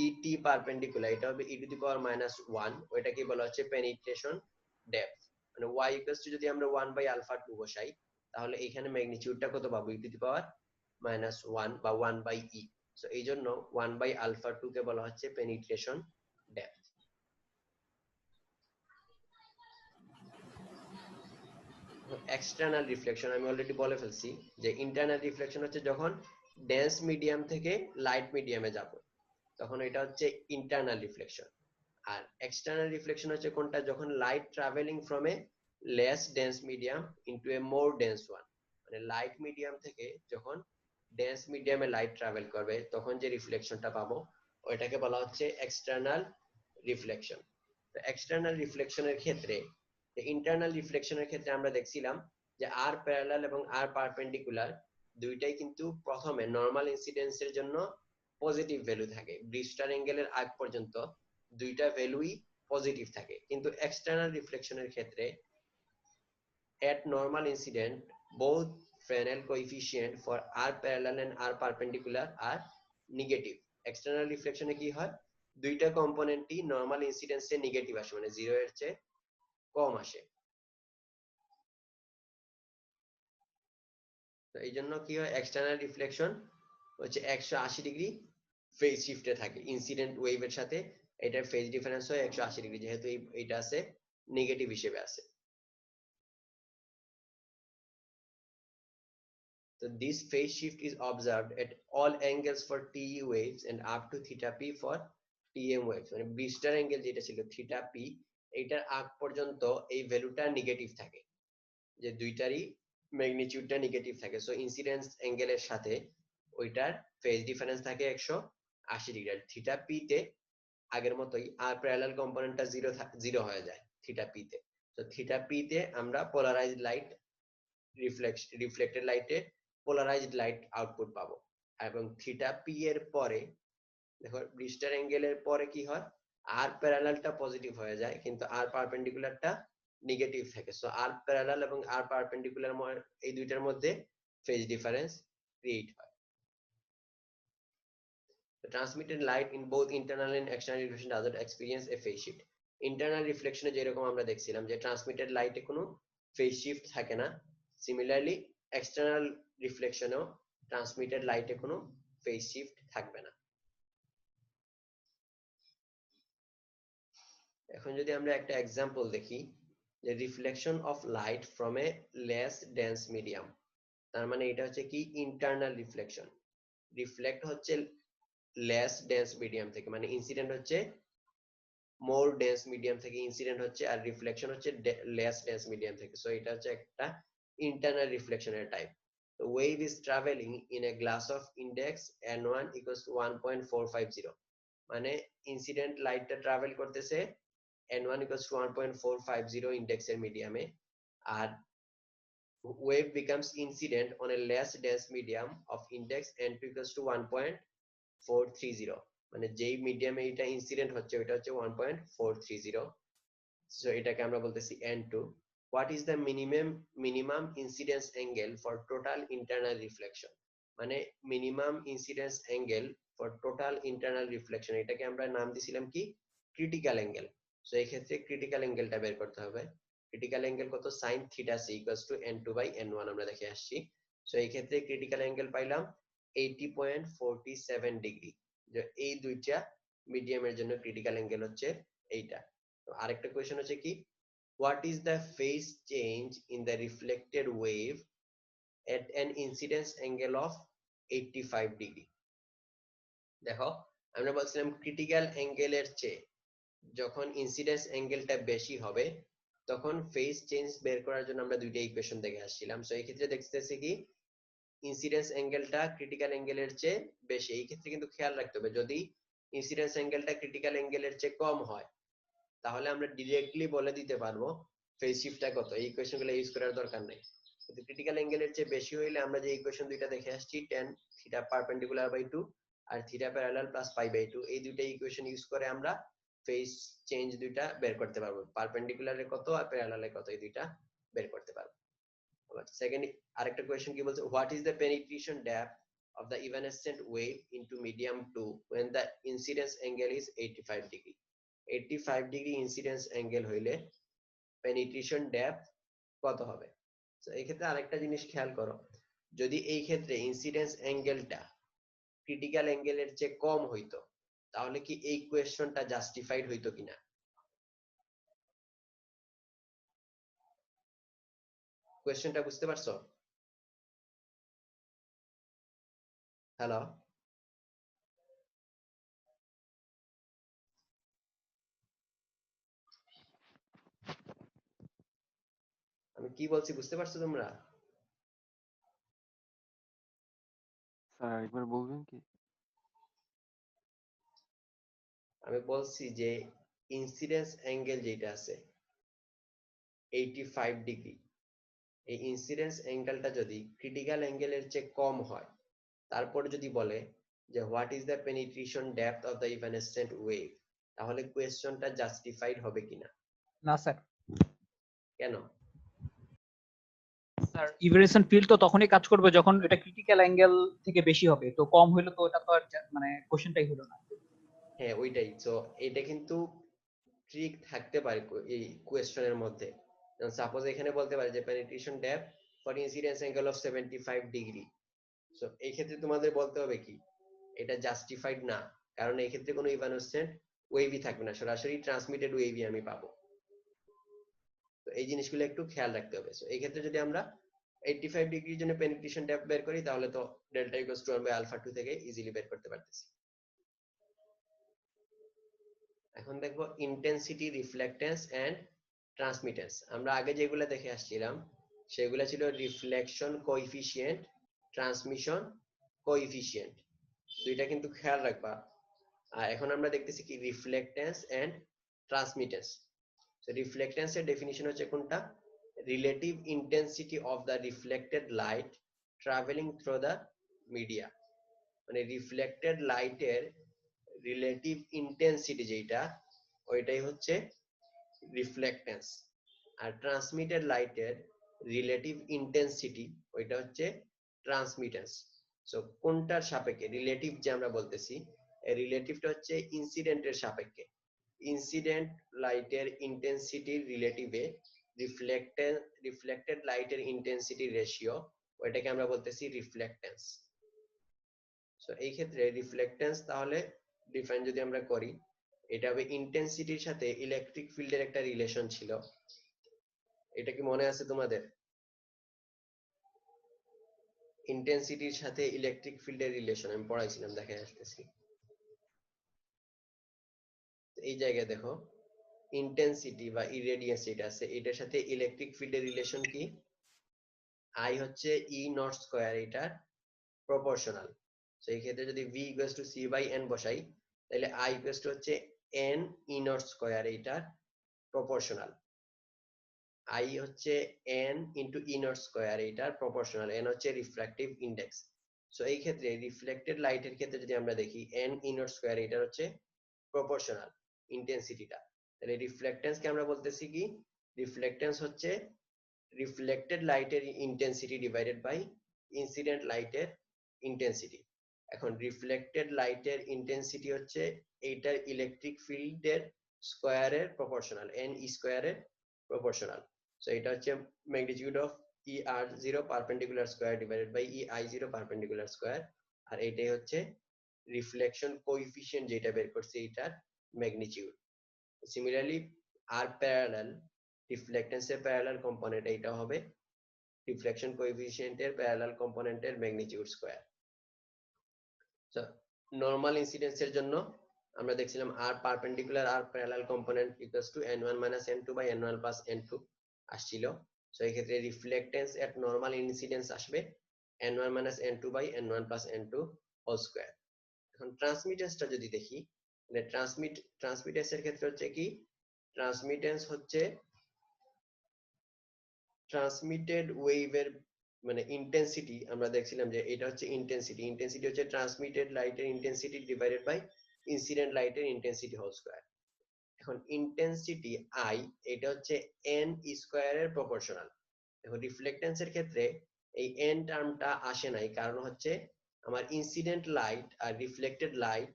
ইটি পারপেন্ডিকুলার, এটা হবে ই টু দি পাওয়ার মাইনাস 1, ওইটাকে বলা হচ্ছে পেনিট্রেশন ডেপথ। মানে y ইকুয়ালস টু যদি আমরা 1 বাই আলফা 2 বসাই, তাহলে এখানে ম্যাগনিটিউডটা কত পাবো, ই টু দি পাওয়ার মাইনাস 1 বা 1 বাই ই। সো এই জন্য 1 বাই আলফা 2 কে বলা হচ্ছে পেনিট্রেশন ডেপথ। এক্সটার্নাল রিফ্লেকশন আমি অলরেডি বলে ফেলছি, যে ইন্টারনাল রিফ্লেকশন হচ্ছে যখন ডেন্স মিডিয়াম থেকে লাইট মিডিয়ামে যাব, তখন এটা হচ্ছে ইন্টারনাল রিফ্লেকশন। আর এক্সটার্নাল রিফ্লেকশন হচ্ছে কোনটা, যখন light travelling from a less dense medium into a more dense one, মানে লাইট মিডিয়াম থেকে যখন ডেন্স মিডিয়ামে লাইট ট্রাভেল করবে, তখন যে রিফ্লেকশনটা পাবো ওইটাকে বলা হচ্ছে এক্সটার্নাল রিফ্লেকশন। তো এক্সটার্নাল রিফ্লেকশনের ক্ষেত্রে, ইন্টারনাল রিফ্লেকশনের ক্ষেত্রে আমরা দেখছিলাম যে আর প্যারালাল এবং আর পারপেন্ডিকুলার দুইটাই কিন্তু প্রথমে নরমাল ইনসিডেন্সের জন্য পজিটিভ ভ্যালু থাকে, ব্রিস্টার অ্যাঙ্গেলের আগ পর্যন্ত দুইটা ভ্যালুই পজিটিভ থাকে। কিন্তু এক্সটার্নাল রিফ্লেকশনের ক্ষেত্রে at normal incident both Fresnel coefficient for r parallel and r perpendicular are negative. External রিফ্লেকশনে কি হয়, দুইটা কম্পোনেন্টই নরমাল ইনসিডেন্সে নেগেটিভ আসে, মানে 0 এর চেয়ে কম আসে। তো এই জন্য কি হয়, এক্সটার্নাল রিফ্লেকশন হচ্ছে 180 ডিগ্রি ফেজ শিফটে থাকে ইনসিডেন্ট ওয়েভের সাথে, এটার ফেজ ডিফারেন্স হয় 180 ডিগ্রি, যেহেতু এইটা আছে নেগেটিভ হিসেবে আছে। So this phase shift is observed at all angles for TE waves and up to theta p for TM waves. মানে ব্রিস্টার অ্যাঙ্গেল যেটা ছিল থিটা পি, এইটার আগ পর্যন্ত এই ভ্যালুটা নেগেটিভ থাকে, যে দুইটারই ম্যাগনিটিউডটা নেগেটিভ থাকে। সো ইনসিডেন্স অ্যাঙ্গেলের সাথে ওইটার ফেজ ডিফারেন্স থাকে 180 ডিগ্রি। থিটা পি তে আগের মতোই আর প্যারালাল কম্পোনেন্টটা জিরো হয়ে যায় থিটা পি তে। তো থিটা পি তে আমরা পোলারাইজড লাইট রিফ্লেক্টেড লাইটে পোলারাইজড লাইট আউটপুট পাবো। এবং থিটা পি এর পরে দেখো ব্রিস্টার অ্যাঙ্গেলের পরে কি হয়, আর প্যারালালটা পজিটিভ হয়ে যায় কিন্তু আর পারপেন্ডিকুলারটা নেগেটিভ থাকে। সো আর প্যারালাল এবং আর পারপেন্ডিকুলার এই দুইটার মধ্যে ফেজ ডিফারেন্স ক্রিয়েট হয়। The transmitted light in both internal and external reflection does not experience a phase shift. Internal রিফ্লেকশনে যেরকম আমরা দেখছিলাম যে ট্রান্সমিটেড লাইটে কোনো ফেজ শিফট থাকে না, সিমিলারলি এক্সটার্নাল রিফ্লেকশনেও ট্রান্সমিটেড লাইটে কোনো ফেজ শিফট থাকবে না। এখন যদি আমরা একটা এক্সাম্পল দেখি, যে reflection of light from a less dense medium, তার মানে এটা হচ্ছে কি ইন্টারনাল রিফ্লেকশন, রিফ্লেক্ট হচ্ছে লেস ডেন্স মিডিয়াম থেকে, মানে ইনসিডেন্ট হচ্ছে মোর ডেন্স মিডিয়াম থেকে ইনসিডেন্ট হচ্ছে, আর রিফ্লেকশন হচ্ছে লেস ডেন্স মিডিয়াম থেকে। সো এটা হচ্ছে একটা ইন্টারনাল রিফ্লেকশনের type. The wave is traveling in a glass of index n1 equals to 1.450, মানে ইনসিডেন্ট লাইটটা ট্রাভেল করতেছে n1 equals to 1.450 ইন্ডেক্সের মিডিয়ামে, আর wave becomes incident on a less dense medium of index n2 equals to 1.430, মানে যেই মিডিয়ামে এটা incident হচ্ছে ওটা হচ্ছে 1.430। সো এটাকে আমরা বলতেছি n2। What is the minimum incidence angle for total internal reflection, মানে minimum incidence angle for total internal reflection, এটাকে আমরা নাম দিছিলাম কি ক্রিটিক্যাল অ্যাঙ্গেল। সো এই ক্ষেত্রে ক্রিটিক্যাল অ্যাঙ্গেলটা বের করতে হবে। ক্রিটিক্যাল অ্যাঙ্গেল কত, sin θ c equals to n2/n1 আমরা দেখে আসছি। সো এই ক্ষেত্রে ক্রিটিক্যাল অ্যাঙ্গেল পাইলাম 80.47 ডিগ্রি। যে এই দুইটা মিডিয়ামের জন্য ক্রিটিক্যাল অ্যাঙ্গেল হচ্ছে এইটা। তো আরেকটা কোশ্চেন হচ্ছে কি, what is the phase change in the reflected wave at an incidence angle of 85 degree? দেখো আমরা বলছিলাম ক্রিটিক্যাল অ্যাঙ্গেলের চেয়ে যখন ইনসিডেন্স অ্যাঙ্গেলটা বেশি হবে তখন ফেজ চেঞ্জ বের করার জন্য আমরা দুইটা ইকুয়েশন দেখে আসছিলাম। সো এই ক্ষেত্রে দেখতেছি কি ইনসিডেন্স অ্যাঙ্গেলটা ক্রিটিক্যাল অ্যাঙ্গেলের চেয়ে বেশি। এই ক্ষেত্রে কিন্তু খেয়াল রাখতে হবে, যদি ইনসিডেন্স অ্যাঙ্গেলটা ক্রিটিক্যাল অ্যাঙ্গেলের চেয়ে কম হয় তাহলে আমরা ডিরেক্টলি বলে দিতে পারবো ফেজ শিফটটা কত, এই ইকুয়েশনগুলো ইউজ করার দরকার নেই। কিন্তু ক্রিটিক্যাল অ্যাঙ্গেলের চেয়ে বেশি হইলে আমরা যে ইকুয়েশন দুইটা দেখে আসছি tan θ পারপেন্ডিকুলার বাই 2 আর θ প্যারালাল প্লাস পাই বাই 2, এই দুইটা ইকুয়েশন ইউজ করে আমরা ফেজ চেঞ্জ দুইটা বের করতে পারবো, পারপেন্ডিকুলারে কত আর প্যারালালে কত, এই দুইটা বের করতে পারবো। আবার সেকেন্ড আরেকটা কোশ্চেন কি বলছে, what is the penetration depth of the evanescent wave into medium 2 when the incidence angle is 85 degree? 85 degree incidence angle হইলে পেনিট্রেশন ডেপথ কত হবে? তো এই ক্ষেত্রে আরেকটা জিনিস খেয়াল করো, যদি এই ক্ষেত্রে ইনসিডেন্স অ্যাঙ্গেলটা ক্রিটিক্যাল অ্যাঙ্গেলের চেয়ে কম হইতো তাহলে কি এই কোয়েশ্চনটা জাস্টিফাইড হইতো কিনা? কোয়েশ্চনটা বুঝতে পারছো? হ্যালো, আমি কি বলছি বুঝতে পারছো তোমরা? স্যার আরেকবার বলবেন কি? আমি বলছি যে ইনসিডেন্স অ্যাঙ্গেল যেটা আছে 85 ডিগ্রি, এই ইনসিডেন্স অ্যাঙ্গেলটা যদি ক্রিটিক্যাল অ্যাঙ্গেলের চেয়ে কম হয় তারপর যদি বলে যে what is the penetration depth of the evanescent wave, তাহলে কোয়েশ্চনটা জাস্টিফাইড হবে কিনা? না স্যার। কেন? স্যার ইভারেশন ফিল্ড তো তখনই কাজ করবে যখন এটা ক্রিটিক্যাল অ্যাঙ্গেল থেকে বেশি হবে, তো কম হইলে তো এটা তো আর মানে কোশ্চেনটাই হলো না। হ্যাঁ ওইটাই। তো এটা কিন্তু ট্রিক থাকতে পারে এই কোয়েশ্চনের মধ্যে। সাপোজ এখানে বলতে পারে যে penetration depth for incidence angle of 75 degree. So এই ক্ষেত্রে তোমাদের বলতে হবে কি এটা জাস্টিফাইড না, কারণ এই ক্ষেত্রে কোনো ইভানেসেন্ট ওয়েভই থাকবে না, সরাসরি ট্রান্সমিটেড ওয়েভই আমি পাবো। তো এই জিনিসগুলো একটু খেয়াল রাখতে হবে। সো এই ক্ষেত্রে যদি আমরা 85 ডিগ্রির জন্য পেনিট্রেশন ডেপথ বের করি তাহলে তো delta equals to 1 by alpha 2 থেকে ইজিলি বের করতে পারতেছি। এখন দেখবো ইন্টেন্সিটি, রিফ্লেক্টেন্স এন্ড ট্রান্সমিটেন্স। আমরা আগে যেগুলো দেখে আসছিলাম সেগুলো ছিল রিফ্লেকশন কোএফিশিয়েন্ট, ট্রান্সমিশন কোএফিশিয়েন্ট, দুইটা কিন্তু খেয়াল রাখবা। আর এখন আমরা দেখতেছি কি রিফ্লেক্টেন্স এন্ড ট্রান্সমিটেন্স। সো রিফ্লেক্টেন্স এর ডেফিনিশন হচ্ছে কোনটা, relative intensity of the reflected light travelling through the media, মানে রিফ্লেক্টেড লাইটের রিলেটিভ ইন্টেন্সিটি যেটা ওইটাই হচ্ছে রিফ্লেক্টেন্স, আর ট্রান্সমিটেড লাইটের রিলেটিভ ইন্টেন্সিটি ওইটা হচ্ছে ট্রান্সমিটেন্স। সো কোনটার সাপেক্ষে রিলেটিভ যে আমরা বলতেছি, এই রিলেটিভটা হচ্ছে ইনসিডেন্টের সাপেক্ষে। ইনসিডেন্ট লাইটের ইন্টেন্সিটির রিলেটিভে রিফ্লেক্টেড লাইটের ইন্টেন্সিটি রেশিও, ওইটাকে আমরা বলতেছি রিফ্লেক্টেন্স। সো এই ক্ষেত্রে রিফ্লেক্টেন্স তাহলে ডিফাইন যদি আমরা করি, এটা হবে ইন্টেন্সিটির সাথে ইলেকট্রিক ফিল্ডের একটা রিলেশন ছিল, এটা কি মনে আছে তোমাদের? ইন্টেন্সিটির সাথে ইলেকট্রিক ফিল্ডের রিলেশন আমি পড়াইছিলাম, দেখাই আসতেছি। এই জায়গায় দেখো ইন্টেন্সিটি বা ইরেডিয়েন্স যেটা আছে এটার সাথে ইলেকট্রিক ফিল্ডের রিলেশন কি, আই হচ্ছে ই নট স্কয়ার এটার প্রপোর্শনাল। সো এই ক্ষেত্রে যদি v equals to c by n বসাই তাহলে i ইকুয়ালস টু হচ্ছে n ই নট স্কয়ার এটার প্রপোর্শনাল। i হচ্ছে n into E nought square এটার প্রপোর্শনাল, n হচ্ছে রিফ্র্যাক্টিভ ইনডেক্স। সো এই ক্ষেত্রে রিফ্লেক্টেড লাইটের ক্ষেত্রে যদি আমরা দেখি n ই নট স্কয়ার এটার হচ্ছে প্রপোর্শনাল ইন্টেন্সিটিটা, তাহলে রিফ্লেক্টেন্সকে আমরা বলতেছি কি, রিফ্লেক্টেন্স হচ্ছে রিফ্লেক্টেড লাইটের ইন্টেন্সিটি ডিভাইডেড বাই ইনসিডেন্ট লাইটের ইন্টেন্সিটি। এখন রিফ্লেক্টেড লাইটের ইন্টেন্সিটি হচ্ছে এইটার ইলেকট্রিক ফিল্ডের স্কয়ারের প্রপোর্শনাল, n ই স্কয়ারের প্রপোর্শনাল। সো এটা হচ্ছে magnitude of E R zero perpendicular square divided by E I zero perpendicular square, আর এটাই হচ্ছে রিফ্লেকশন কোএফিশিয়েন্ট যেটা বের করছে এটার ম্যাগনিটিউড। সিমিলারলি আর প্যারালাল রিফ্লেক্টেন্সের প্যারালাল কম্পোনেন্ট এইটা হবে রিফ্লেকশন কোএফিশিয়েন্টের প্যারালাল কম্পোনেন্টের ম্যাগনিটিউড স্কয়ার। সো নরমাল ইনসিডেন্সের জন্য আমরা দেখছিলাম আর পারপেন্ডিকুলার আর parallel component equals to n1 - n2 by n1 + n2 আসছিল। সো এই ক্ষেত্রে রিফ্লেক্টেন্স এট নরমাল ইনসিডেন্স আসবে n1 - n2 by n1 + n2 whole square. এখন ট্রান্সমিটেন্সটা যদি দেখি, মানে ট্রান্সমিটেন্সের ক্ষেত্রে হচ্ছে কি, ট্রান্সমিটেন্স হচ্ছে ট্রান্সমিটেড ওয়েভের মানে ইন্টেন্সিটি, আমরা দেখছিলাম যে এটা হচ্ছে ইন্টেন্সিটি, ইন্টেন্সিটি হচ্ছে ট্রান্সমিটেড লাইটের ইন্টেন্সিটি ডিভাইডেড বাই ইনসিডেন্ট লাইটের ইন্টেন্সিটি হোল স্কয়ার। এখন ইন্টেন্সিটি আই এটা হচ্ছে n স্কয়ারের প্রপোর্শনাল। এখন রিফ্লেক্টেন্সের ক্ষেত্রে এই n টার্মটা আসে নাই, কারণ হচ্ছে আমার ইনসিডেন্ট লাইট আর রিফ্লেক্টেড লাইট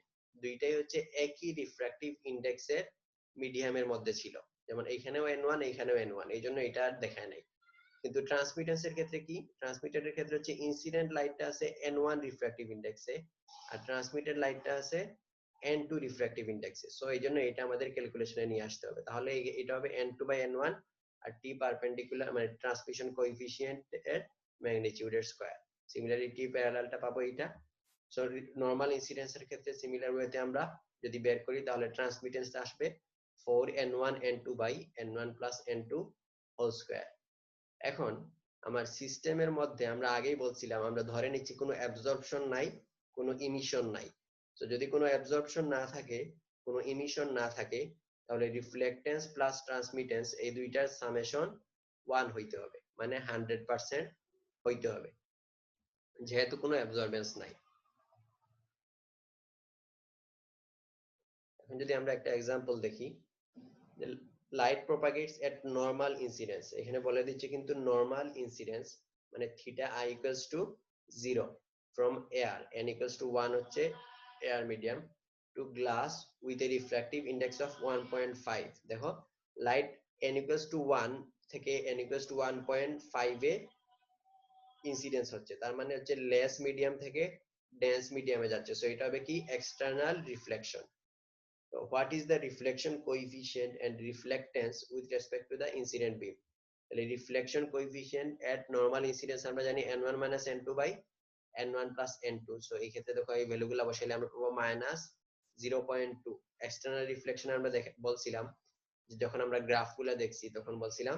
দুইটাই হচ্ছে একই রিফ্র্যাক্টিভ ইনডেক্সের মিডিয়ামের মধ্যে ছিল, যেমন এইখানেও n1 এইখানেও n1, এই জন্য এটা আর দেখায় নাই। কিন্তু ট্রান্সমিটেন্সের ক্ষেত্রে কি, ট্রান্সমিটেডের ক্ষেত্রে হচ্ছে ইনসিডেন্ট লাইটটা আছে n1 রিফ্র্যাক্টিভ ইনডেক্সে আর ট্রান্সমিটেড লাইটটা আছে n2 রিফ্র্যাক্টিভ ইনডেক্সে। সো এই জন্য এটা আমাদের ক্যালকুলেশনে নিয়ে আসতে হবে। তাহলে এটা হবে n2 বাই n1 আর t পারপেন্ডিকুলার মানে ট্রান্সমিশন কোএফিশিয়েন্ট এর ম্যাগনিটিউডের স্কয়ার। সিমিলারলি t প্যারালালটা পাবো এটা। সো নরমাল ইনসিডেন্সের ক্ষেত্রে সিমিলার ওয়েতে আমরা যদি বের করি তাহলে ট্রান্সমিটেন্সটা আসবে 4n1 n2 by n1 + n2 whole square. এখন আমার সিস্টেমের মধ্যে আমরা আগেই বলছিলাম আমরা ধরে নিচ্ছি কোনো অ্যাবজর্পশন নাই, কোনো ইমিশন নাই। তো যদি কোনো অ্যাবজর্পশন না থাকে, কোনো ইমিশন না থাকে, তাহলে রিফ্লেক্টেন্স প্লাস ট্রান্সমিটেন্স এই দুইটার সামেশন 1 হইতে হবে, মানে 100% হইতে হবে, যেহেতু কোনো অ্যাবজর্বেন্স নাই। এখন যদি আমরা একটা एग्जांपल দেখি, light propagates at normal incidence, এখানে বলে দিচ্ছে কিন্তু নরমাল ইনসিডেন্স মানে theta i equals to 0 from air, n equals to 1 হচ্ছে air medium, to glass with a refractive index of 1.5। দেখো লাইট n ইকুয়ালস টু 1 থেকে n ইকুয়ালস টু 1.5 এ incidence হচ্ছে, তার মানে হচ্ছে লেস মিডিয়াম থেকে ডেন্স মিডিয়ামে যাচ্ছে। সো এটা হবে কি external reflection. So what is the reflection coefficient and reflectance with respect to the incident beam? তাহলে reflection coefficient at normal incidence আমরা জানি n1 - n2 by n1 + n2। So এই ক্ষেত্রে দেখো এই ভ্যালুগুলো বসাইলে আমরা পাবো -0.2। এক্সটার্নাল রিফ্লেকশন আমরা বলছিলাম যে যখন আমরা গ্রাফগুলো দেখছি তখন বলছিলাম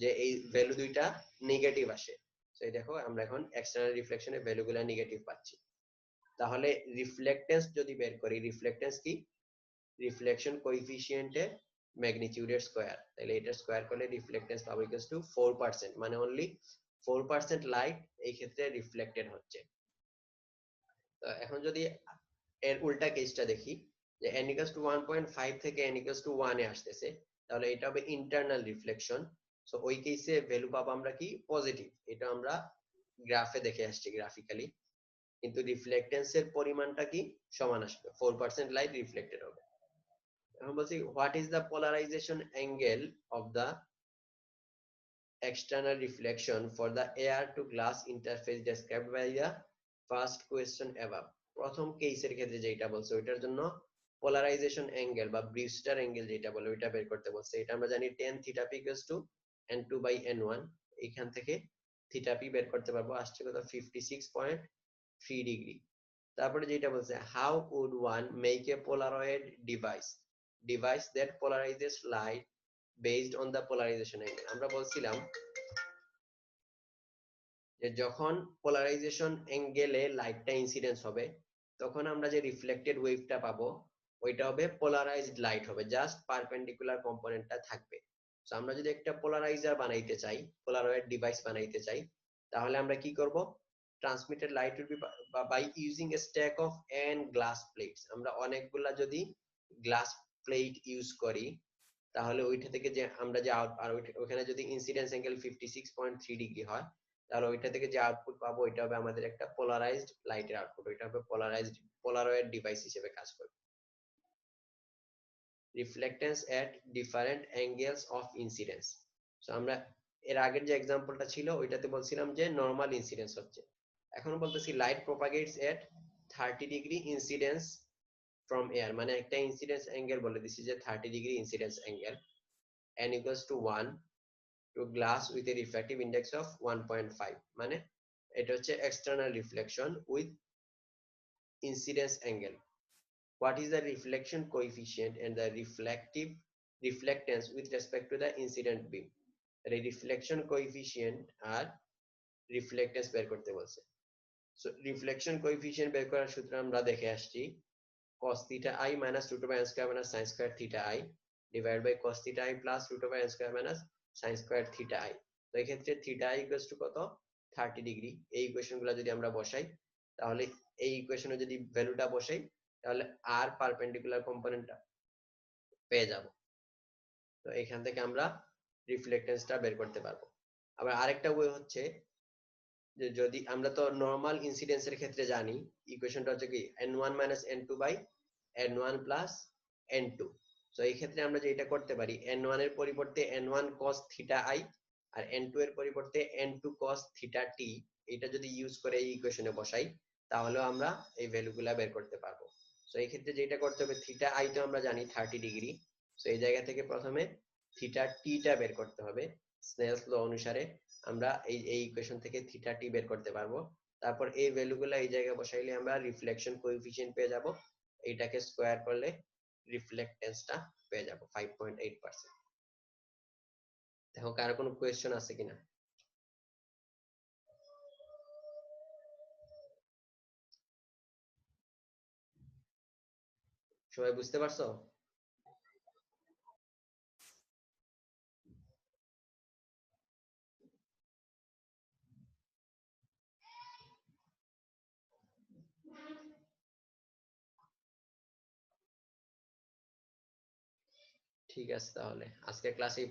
যে এই ভ্যালু দুইটা নেগেটিভ আসে। সো এই দেখো আমরা এখন এক্সটার্নাল রিফ্লেকশনের ভ্যালুগুলো নেগেটিভ পাচ্ছি। তাহলে রিফ্লেক্টেন্স যদি বের করি, রিফ্লেক্টেন্স কি, রিফ্লেকশন কোএফিশিয়েন্টের ম্যাগনিটিউডের স্কয়ার, তাহলে এটা স্কয়ার করলে রিফ্লেক্টেন্স পাবো ইকুয়ালস টু 4%, মানে অনলি 4% লাইট এই ক্ষেত্রে রিফ্লেক্টেড হচ্ছে। তো এখন যদি এর উল্টা কেসটা দেখি যে n ইকুয়ালস টু 1.5 থেকে n ইকুয়ালস টু 1 এ আসতেছে, তাহলে এটা হবে ইন্টারনাল রিফ্লেকশন। সো ওই কেসে ভ্যালু পাবো আমরা কি পজিটিভ, এটা আমরা গ্রাফে দেখে আসছি গ্রাফিক্যালি, কিন্তু রিফ্লেক্টেন্সের পরিমাণটা কি সমান আসবে, 4% লাইট রিফ্লেক্টেড হবে। এখন বলছি what is the polarisation angle of the external reflection for the air to glass interface described by the first question above। প্রথম কেসের ক্ষেত্রে যেটা বলছে ওইটার জন্য পোলারাইজেশন অ্যাঙ্গেল বা ব্রিউস্টার অ্যাঙ্গেল যেটা বলে ওইটা বের করতে বলছে। এটা আমরা জানি tan theta p n2 by n1, এখান থেকে থিটা p বের করতে পারবো, আসছে কত 56.3 ডিগ্রি। তারপরে যেটা বলছে how would one make a polaroid device, device that polarizes light based on the polarization angle. আমরা বলছিলাম যে যখন পোলারাইজেশন অ্যাঙ্গেলে লাইটটা ইনসিডেন্স হবে তখন আমরা যে রিফ্লেক্টেড ওয়েভটা পাবো ওইটা হবে পোলারাইজড লাইট হবে, জাস্ট পারপেন্ডিকুলার কম্পোনেন্টটা থাকবে। সো আমরা যদি একটা পোলারাইজার বানাইতে চাই, পোলারয়েড ডিভাইস বানাইতে চাই, তাহলে আমরা কি করব? Transmitted light will be by using a stack of n glass plates. আমরা অনেকগুলা যদি গ্লাস প্লেট ইউজ করি তাহলে ওইটা থেকে যে আমরা যে আর ওখানে যদি ইনসিডেন্স অ্যাঙ্গেল 56.3 ডিগ্রি হয় তাহলে ওইটা থেকে যে আউটপুট পাবো ওইটা হবে আমাদের একটা পোলারাইজড লাইটের আউটপুট, ওইটা হবে পোলারাইজড পোলারয়েড ডিভাইস হিসেবে কাজ করবে। Reflectance at different angles of incidence. So আমরা এর আগের যে এক্সাম্পলটা ছিল ওইটাতে বলছিলাম যে নরমাল ইনসিডেন্স হচ্ছে, এখন বলতেছি light propagates at 30 degree incidence from air, মানে একটা ইনসিডেন্স অ্যাঙ্গেল বলে দিছি যে 30 degree incidence angle n equals to 1 to glass with a refractive index of 1.5, মানে এটা হচ্ছে external reflection with incidence angle. What is the reflection coefficient and the reflectance with respect to the incident beam? The reflection coefficient R reflectance বের করতে বলছে। So reflection coefficient বের করার সূত্র আমরা দেখে আসছি cos theta I minus root over n square minus sin square theta I divided by cos theta I plus root over n square minus sin square theta I। তো এই ক্ষেত্রে theta I equals to কত? 30 degree. এই ইকুয়েশনগুলো যদি আমরা বসাই তাহলে এই ইকুয়েশনে যদি ভ্যালুটা বসাই তাহলে আর পারপেন্ডিকুলার কম্পোনেন্টটা পেয়ে যাব। তো এখান থেকে আমরা রিফ্লেক্টেন্সটা বের করতে পারবো। আবার আরেকটা ওয়ে হচ্ছে যে যদি আমরা তো নরমাল ইনসিডেন্সের ক্ষেত্রে জানি ইকুয়েশনটা হচ্ছে কি n1 n2 n1 n2। So এই ক্ষেত্রে আমরা যেটা করতে পারি n1 এর পরিবর্তে n1 cos theta i R n2 এর পরিবর্তে n2 cos theta t, এটা যদি ইউজ করে এই ইকুয়েশনে বসাই তাহলে আমরা এই ভ্যালুগুলা বের করতে পারবো। সো এই ক্ষেত্রে যেটা করতে হবে থিটা i তো আমরা জানি 30 ডিগ্রি, সো এই জায়গা থেকে প্রথমে থিটা t টা বের করতে হবে। স্নেলস ল অনুসারে আমরা এই ইকুয়েশন থেকে থিটা টি বের করতে পারবো। তারপর এই ভ্যালুগুলো এই জায়গায় বসাইলে আমরা রিফ্লেকশন কোএফিশিয়েন্ট পেয়ে যাব, এইটাকে স্কয়ার করলে রিফ্লেক্টেন্সটা পেয়ে যাব 5.8%। দেখো কারো কোনো কোয়েশ্চেন আছে কিনা? সবাই বুঝতে পারছো? ঠিক আছে, তাহলে আজকে ক্লাস এই